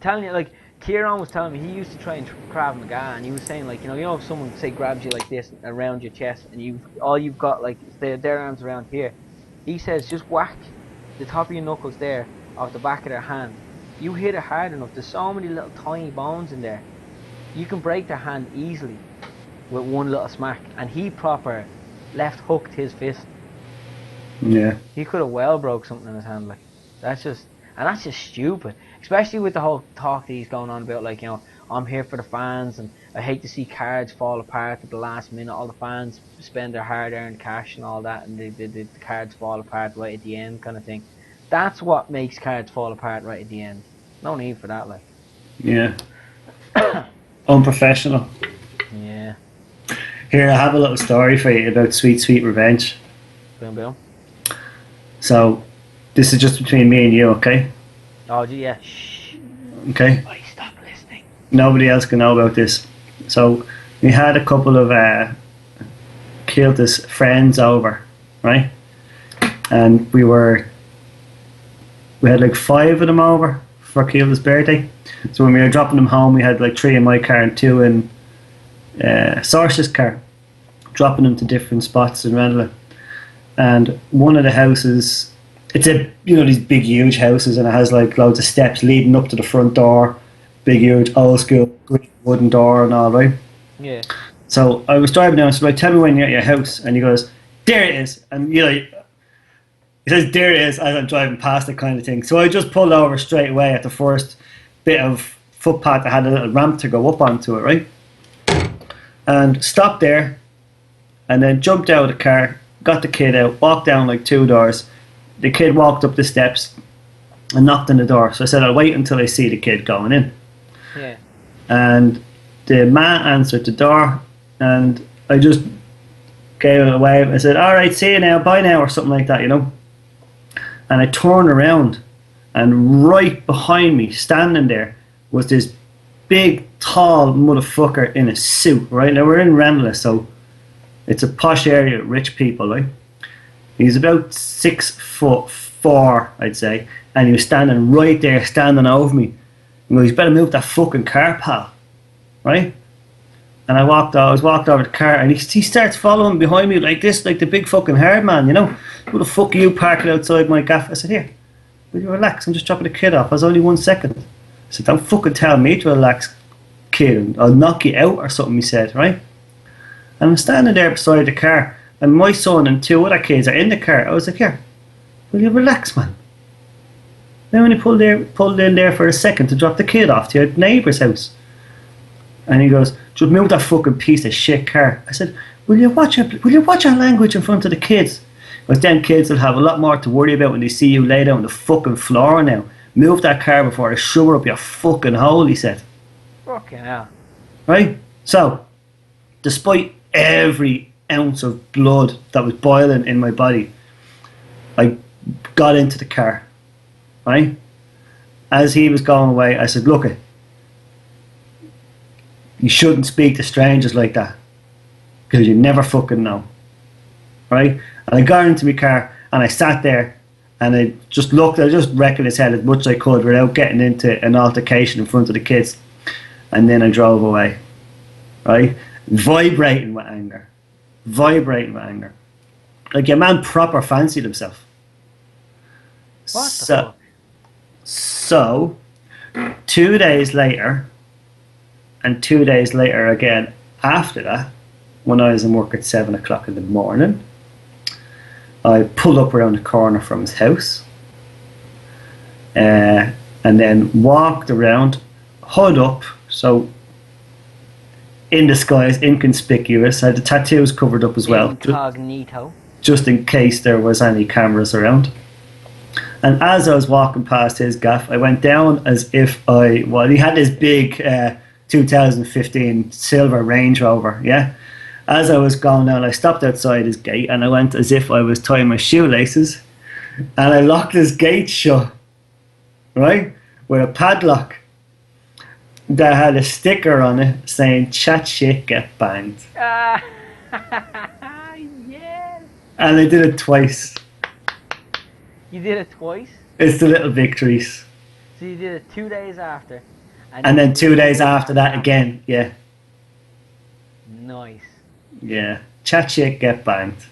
telling you, like, Kieran was telling me he used to train Krav Maga, and he was saying, like, you know if someone, say, grabs you like this around your chest, and all you've got, like, their arms around here, he says, just whack the top of your knuckles there off the back of their hand. You hit it hard enough, there's so many little tiny bones in there, you can break their hand easily with one little smack. And he proper left hooked his fist. Yeah. He could have well broke something in his hand. Like, that's just stupid. Especially with the whole talk that he's going on about, like, you know, I'm here for the fans, and I hate to see cards fall apart at the last minute. All the fans spend their hard-earned cash and all that, and the cards fall apart right at the end, kind of thing. That's what makes cards fall apart right at the end. No need for that, like. Yeah. Unprofessional. Yeah. Here, I have a little story for you about Sweet Sweet Revenge. Boom, boom. So, this is just between me and you, okay? Oh, gee, yeah. Shh. Okay? I stop listening. Nobody else can know about this. So, we had a couple of Kilda's friends over, right? And we had like 5 of them over for Kilda's birthday. So when we were dropping them home, we had like 3 in my car and 2 in Saoirse's car, dropping them to different spots in Ranelagh. And one of the houses, it's these big huge houses, and it has like loads of steps leading up to the front door, big huge old school green wooden door and all, right? Yeah. So I was driving down, I said, right, tell me when you're at your house. And he goes, there it is. And he says, there it is, as I'm driving past it kind of thing. So I just pulled over straight away at the first bit of footpath that had a little ramp to go up onto it, right? And stopped there, and then jumped out of the car, got the kid out, walked down like 2 doors. The kid walked up the steps and knocked on the door. So I said, I'll wait until I see the kid going in. Yeah. And the man answered the door, and I just gave it a wave. I said, all right, see you now, bye now, or something like that, And I turned around, and right behind me, standing there, was this big, tall motherfucker in a suit, right? Now, we're in Ranelagh, so it's a posh area with rich people, right? He's about 6'4", I'd say, and he was standing right there, standing over me. He goes, you better move that fucking car, pal, right? And I was walked over the car, and he starts following behind me like this, like the big fucking hard man, Who the fuck are you parking outside my gaff? I said, here, will you relax? I'm just dropping the kid off. I was only 1 second. I said, don't fucking tell me to relax, kid. I'll knock you out or something, he said, right? And I'm standing there beside the car, and my son and 2 other kids are in the car. I was like, here, will you relax, man? Then when he pulled in there for a second to drop the kid off to your neighbour's house. And he goes, just move that fucking piece of shit car. I said, will you watch our language in front of the kids? Because them kids will have a lot more to worry about when they see you lay down on the fucking floor now. Move that car before I shove her up your fucking hole, he said. Fucking hell. Right? So, despite every ounce of blood that was boiling in my body, I got into the car. Right? As he was going away, I said, look, you shouldn't speak to strangers like that, because you never fucking know. Right? And I got into my car, and I sat there, and I just wrecking his head as much as I could without getting into an altercation in front of the kids. And then I drove away. Right? Vibrating with anger. Like your man proper fancied himself. What the fuck? So, 2 days later, and 2 days later again after that, when I was in work at 7 o'clock in the morning, I pulled up around the corner from his house, and then walked around, hood up, so in disguise, inconspicuous. I had the tattoos covered up as well, Incognito. just in case there was any cameras around. And as I was walking past his gaff, I went down as if he had this big 2015 silver Range Rover, yeah? As I was going down, I stopped outside his gate, and I went as if I was tying my shoelaces, and I locked his gate shut, right? With a padlock that had a sticker on it saying, chat shit, get banged. Yes. And I did it twice. You did it twice? It's the little victories. So you did it 2 days after. And then 2 days after that again, yeah. Nice. Yeah. Chat shit, get banged.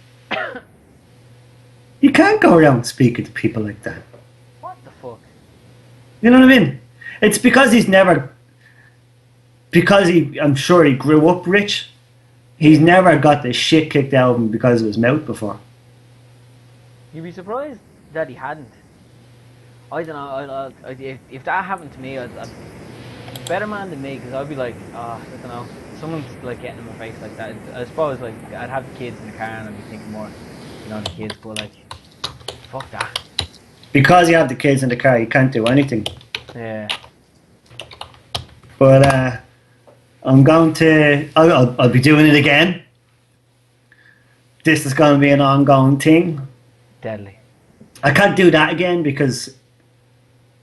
You can't go around speaking to people like that. What the fuck? You know what I mean? It's because I'm sure he grew up rich. He's never got the shit kicked out of him because of his mouth before. You'd be surprised that he hadn't. I don't know. If that happened to me, I'd better man than me, because I'd be like, I don't know. Someone's like getting in my face like that. I suppose like I'd have the kids in the car and I'd be thinking more, the kids. But like, fuck that. because you have the kids in the car, you can't do anything. Yeah. But I'm going to. I'll be doing it again. This is going to be an ongoing thing. Deadly. I can't do that again because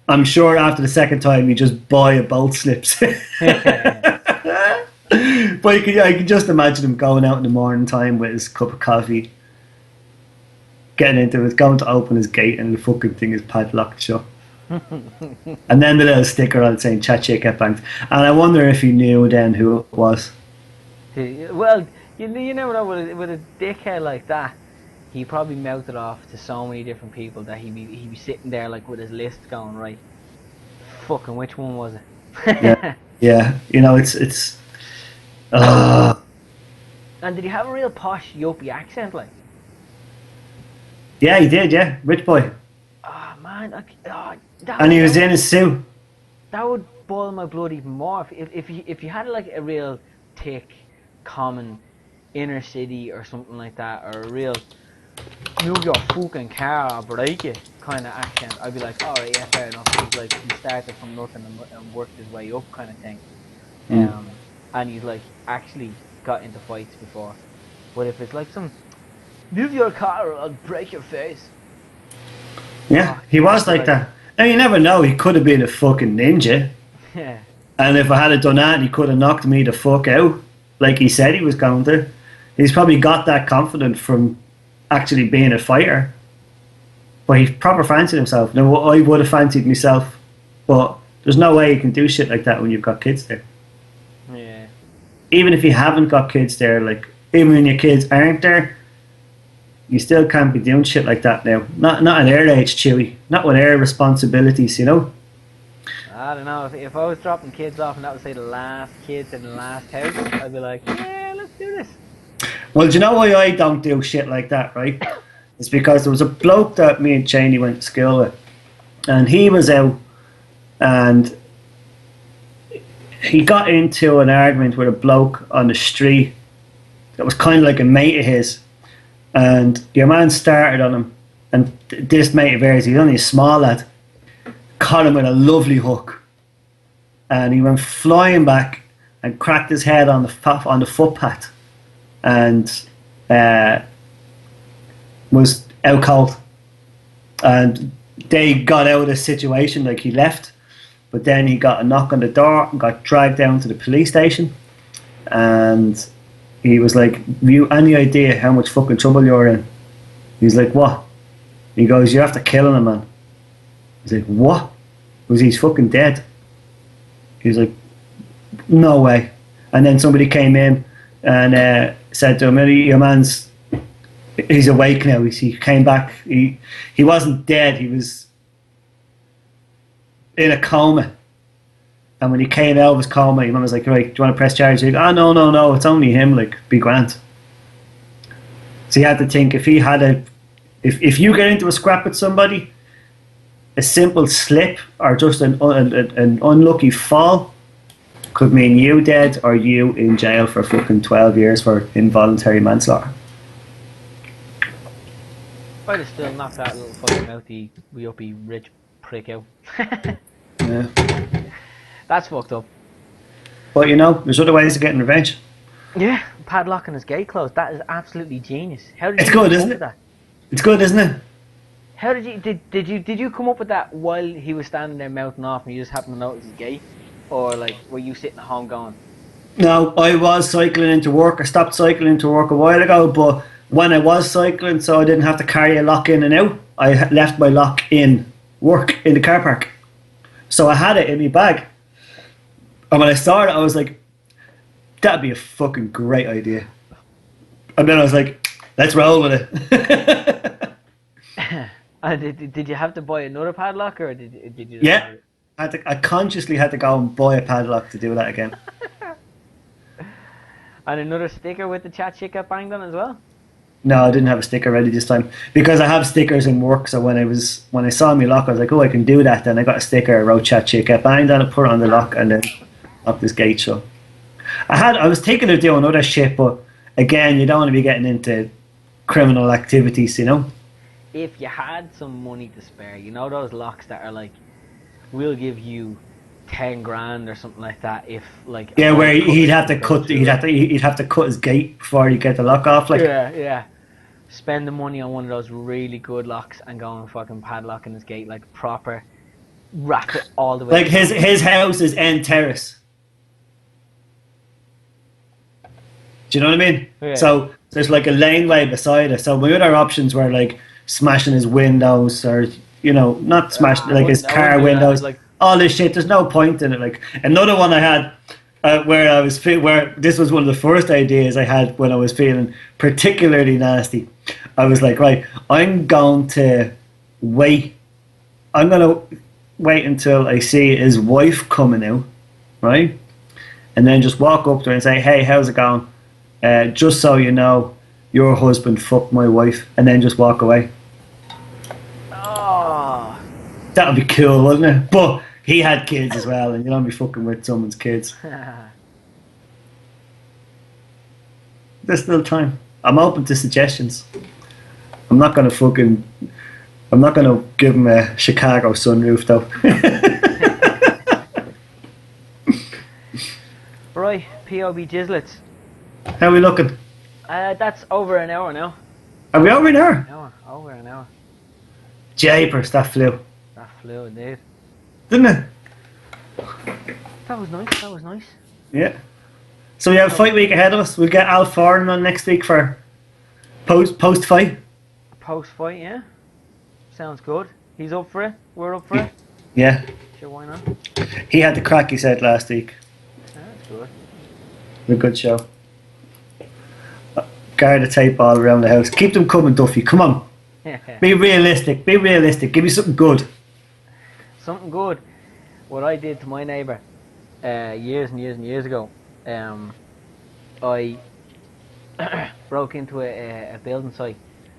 I'm sure after the second time you just buy a bolt slips. But I can just imagine him going out in the morning time with his cup of coffee, getting into it, going to open his gate, and the fucking thing is padlocked shut. And then the little sticker on it saying "Chat Shit Get Banked." And I wonder if he knew then who it was. Well, you never know with a dickhead like that. He probably mouthed it off to so many different people that he'd be sitting there like with his list going, right, fucking which one was it? Yeah. You know, it's. And did he have a real posh yuppie accent, like? Yeah, he did. Yeah, rich boy. Oh man, And he was in his suit. That would boil my blood even more if you had like a real thick, common inner city or something like that, or a real move your fucking car or break it kind of accent. I'd be like, alright, yeah, fair enough. He's like, he started from nothing and worked his way up kind of thing. And he's like actually got into fights before. But if it's like some move your car or I'll break your face. Yeah, he was like that. Now you never know, he could have been a fucking ninja. Yeah. And if I had done that, he could have knocked me the fuck out, like he said he was going to. He's probably got that confident from actually being a fighter. But he proper fancied himself. Now, I would have fancied myself, but there's no way you can do shit like that when you've got kids there. Yeah. Even if you haven't got kids there, like, even when your kids aren't there, you still can't be doing shit like that now. Not at their age, Chewy. Not with their responsibilities, you know? I don't know, if I was dropping kids off and that would say the last kids in the last house, I'd be like, yeah, let's do this. Well, do you know why I don't do shit like that, right? It's because there was a bloke that me and Cheney went to school with, and he was out, and he got into an argument with a bloke on the street that was kind of like a mate of his, and your man started on him, and this mate of ours, he's only a small lad, caught him with a lovely hook, and he went flying back and cracked his head on the footpath, and was out cold. And they got out of the situation, like he left, but then he got a knock on the door and got dragged down to the police station, and he was like, have you any idea how much fucking trouble you're in? He's like, what? He goes, you're after killing him, man. He's like, what? Was he's fucking dead? He's like, no way. And then somebody came in and said to him, your man's, he's awake now. He came back. He wasn't dead. He was in a coma. And when he came out of his coma, your man was like, right, do you want to press charges? He goes, oh, no, it's only him, like, be grand. So you had to think, if you get into a scrap with somebody, a simple slip or just an unlucky fall could mean you dead or you in jail for fucking 12 years for involuntary manslaughter. I'd have still knocked that little fucking mouthy, uppy, rich prick out. Yeah. That's fucked up. But you know, there's other ways of getting revenge. Yeah, padlocking his gate closed. That is absolutely genius. How did It's you good, come isn't up it? with that? It's good, isn't it? How did you did you come up with that while he was standing there mouthing off and you just happened to notice his gate, or like were you sitting at home going? No, I was cycling into work. I stopped cycling into work a while ago, but when I was cycling, so I didn't have to carry a lock in and out, I left my lock in work in the car park. So I had it in my bag. And when I saw it, I was like, that'd be a fucking great idea. And then I was like, let's roll with it. Did you have to buy another padlock, or did you just Yeah. I consciously had to go and buy a padlock to do that again. And another sticker with the chat shit got banged on as well? No, I didn't have a sticker ready this time because I have stickers in work. So when I saw my lock, I was like, "Oh, I can do that." Then I got a sticker, I wrote "chat shit," get banged on it, put it on the lock, and then up this gate shut. I was thinking of doing other shit, but again, you don't want to be getting into criminal activities, you know. if you had some money to spare, you know those locks that are like, we'll give you 10 grand or something like that if like a Yeah, where bolt he'd cutter have to can go cut, through it. he'd have to cut his gate before he get the lock off. Like, Yeah. Spend the money on one of those really good locks and go and fucking padlock in his gate like proper. Wrap it all the way like around. his house is end terrace. Do you know what I mean? Yeah. So there's like a laneway beside it. So my other options were like smashing his windows, or not smashing I like his wouldn't. I wouldn't car do that. I'd windows. like. All this shit. There's no point in it. Like another one I had, where I was where this was one of the first ideas I had when I was feeling particularly nasty. I was like, right, I'm going to wait. I'm gonna wait until I see his wife coming out, right, and then just walk up to her and say, "Hey, how's it going? Just so you know, your husband fucked my wife," and then just walk away. Oh. That would be cool, wouldn't it? But he had kids as well, and you don't be fucking with someone's kids. There's still time. I'm open to suggestions. I'm not gonna give him a Chicago sunroof though. Right, POB Jizzlets. How are we looking? That's over an hour now. Are we over an hour? Over an hour. Japers, that flew. That flew indeed. Didn't it? That was nice. Yeah. So we have a fight week ahead of us. We'll get Al Foran on next week for post fight. Post fight, yeah. Sounds good. He's up for it. We're up for it. Yeah. Sure, why not? He had the crack, he said last week. Yeah, that's good. A good show. Guard the tape all around the house. Keep them coming, Duffy. Come on. Be realistic. Give me something good. Something good. What I did to my neighbour years and years ago, I broke into a building site,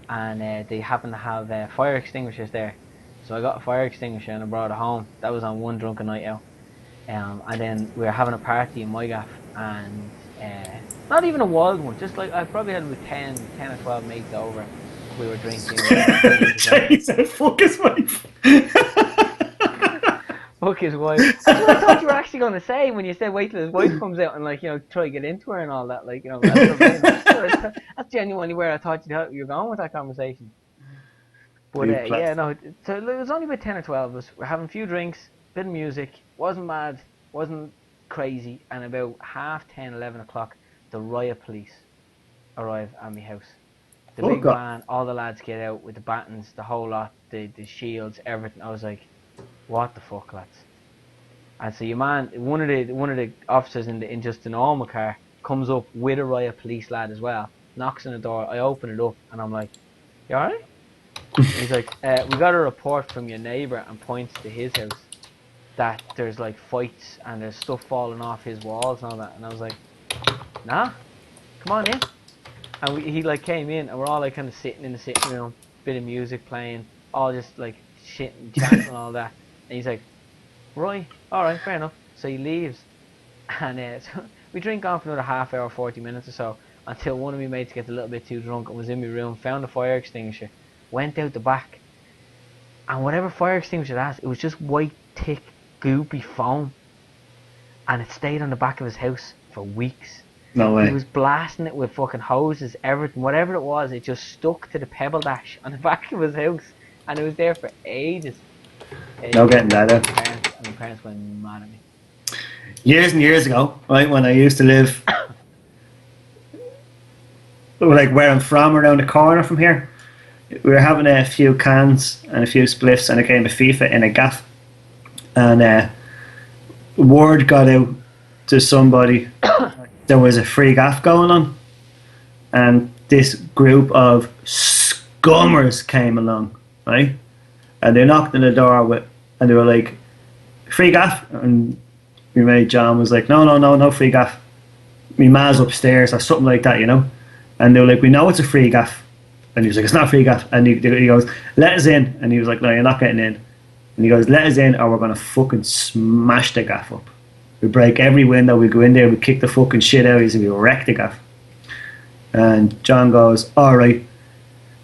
and they happened to have fire extinguishers there. So I got a fire extinguisher and I brought it home. That was on one drunken night out. And then we were having a party in my gaff, and not even a wild one, just like I probably had about 10 or 12 mates over. We were drinking. He said, fuck his wife. Fuck his wife. That's what I thought you were actually going to say when you said wait till his wife comes out and try to get into her and all that. That's genuinely where I thought you were going with that conversation. But so it was only about 10 or 12 of us. We're having a few drinks, bit of music, wasn't mad, wasn't crazy, and about 10:30, 11 o'clock, the riot police arrive at my house. The big van, all the lads get out with the batons, the whole lot, the shields, everything. I was like, what the fuck, lads? And so your man, one of the officers in just a normal car comes up with a riot police lad as well, knocks on the door. I open it up and I'm like, you alright? He's like, we got a report from your neighbour, and points to his house that there's like fights and there's stuff falling off his walls and all that. And I was like, nah, come on in. And he like came in, and we're all like kind of sitting in the sitting room, bit of music playing, all just like shit and chatting and all that. And he's like, right, alright, fair enough. So he leaves, and so we drink on for another half hour, 40 minutes or so, until one of my mates gets a little bit too drunk and was in my room, found a fire extinguisher, went out the back, and whatever fire extinguisher it has, it was just white, thick, goopy foam, and it stayed on the back of his house for weeks. No way. He was blasting it with fucking hoses, everything, whatever it was, it just stuck to the pebble dash on the back of his house, and it was there for ages. No getting that out. My parents went mad at me. Years and years ago, right, when I used to live like where I'm from, around the corner from here, we were having a few cans and a few spliffs and a game of FIFA in a gaff, and word got out to somebody there was a free gaff going on, and this group of scummers came along, right, and they knocked on the door and they were like, free gaff, and my mate John was like, no free gaff, me ma's upstairs or something like that, and they were like, we know it's a free gaff. And he was like, it's not free gaff. And he goes, let us in. And he was like, no, you're not getting in. And he goes, let us in, or we're going to fucking smash the gaff up. We break every window, we go in there, we kick the fucking shit out. He said, we wreck the gaff. And John goes, all right.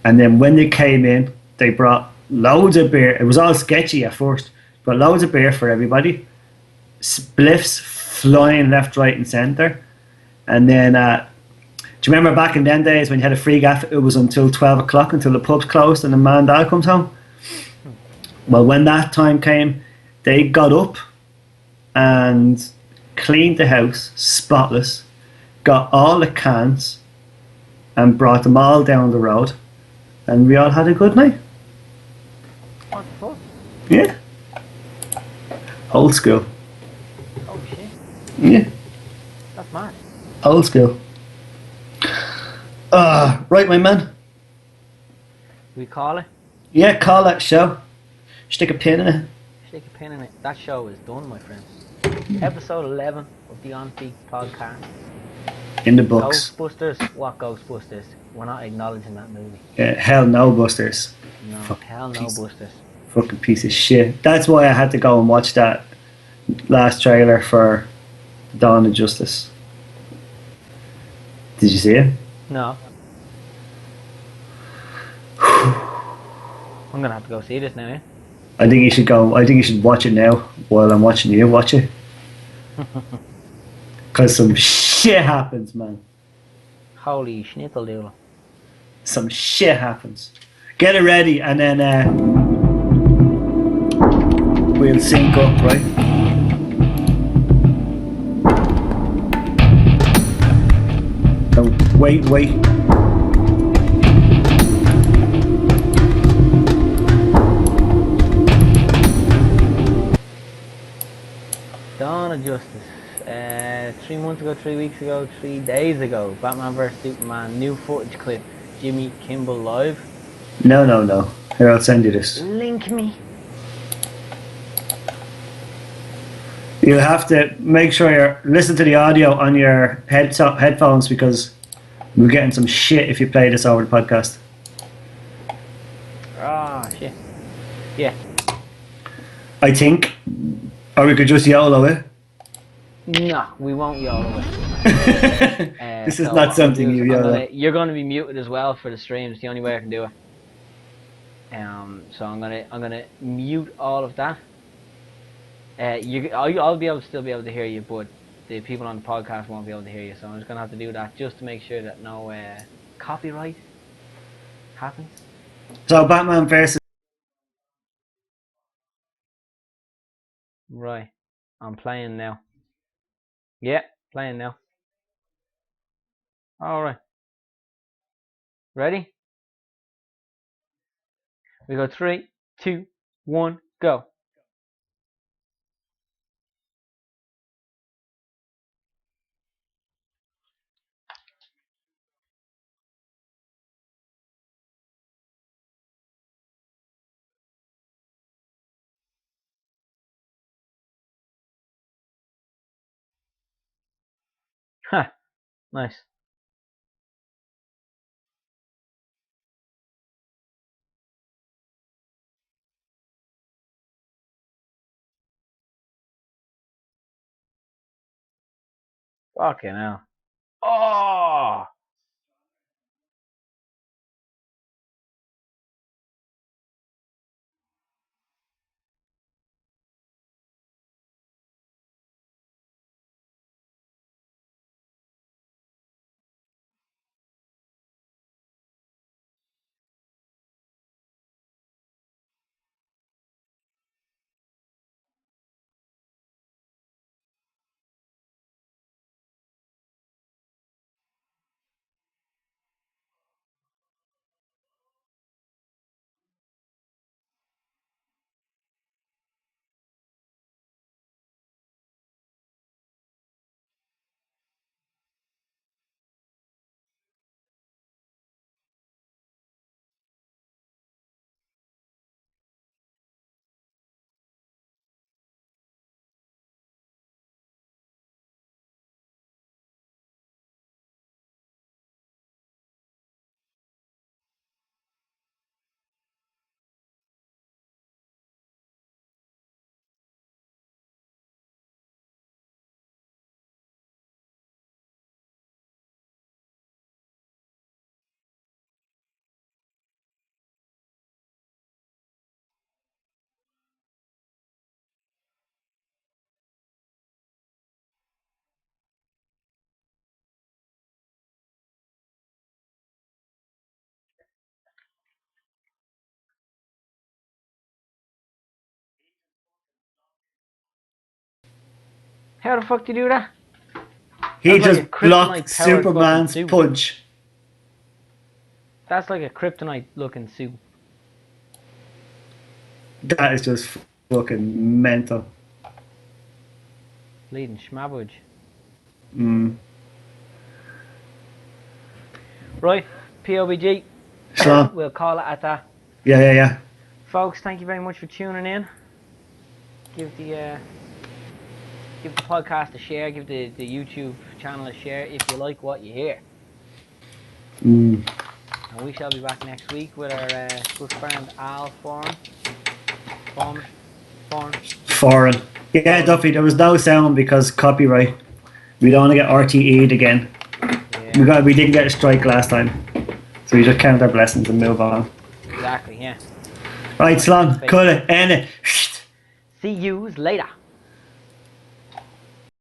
And then when they came in, they brought loads of beer. It was all sketchy at first, but loads of beer for everybody. Spliffs flying left, right, and centre. And then, do you remember back in them days when you had a free gaff? It was until 12 o'clock until the pubs closed and the man dad comes home. Well, when that time came, they got up and cleaned the house spotless, got all the cans, and brought them all down the road, and we all had a good night. What the fuck? Yeah. Old school. Oh shit. Yeah. That's mad. Old school. Right, my man. We call it? Yeah, call that show. Stick a pin in it. Stick a pin in it. That show is done, my friends. Episode 11 of the OnFleek podcast. In the books. Ghostbusters? What Ghostbusters? We're not acknowledging that movie. Hell no, Busters. No, hell no, Busters. Fucking piece of shit. That's why I had to go and watch that last trailer for Dawn of Justice. Did you see it? No. I'm gonna have to go see this now, yeah? I think you should go. I think you should watch it now while I'm watching you watch it. Because some shit happens, man. Holy schnitzle. Some shit happens. Get it ready and then we'll sync up, right? Oh, wait. Dawn of Justice. 3 months ago, 3 weeks ago, 3 days ago. Batman vs Superman, new footage clip. Jimmy Kimmel live. No. Here, I'll send you this. Link me. You'll have to make sure you listen to the audio on your headphones because we're getting some shit if you play this over the podcast. Ah, shit. Yeah. I think. Or we could just YOLO it. No, we won't YOLO it. This is not something you YOLO. You're going to be muted as well for the stream. It's the only way I can do it. So I'm gonna mute all of that. I'll be able to still be able to hear you, but the people on the podcast won't be able to hear you. So I'm just gonna have to do that just to make sure that no copyright happens. So Batman versus. Right, I'm playing now. Yeah, playing now. All right, ready? We go 3, 2, 1, go. Ha, nice. Fucking hell. Oh! How the fuck do you do that? He That's like just a kryptonite blocked powered Superman's fucking suit. punch. That's like a kryptonite looking suit. That is just fucking mental. Leading schmabbage. Mm. Right, POBG. So, We'll call it at that. yeah. Folks, thank you very much for tuning in. Give the podcast a share. Give the YouTube channel a share if you like what you hear. Mm. And we shall be back next week with our good friend Al Foran. Foreign. Yeah, Duffy, there was no sound because copyright. We don't want to get RTE'd again. Yeah. We didn't get a strike last time. So we just count our blessings and move on. Exactly, yeah. Right, Slán, cut it, end it. See yous later.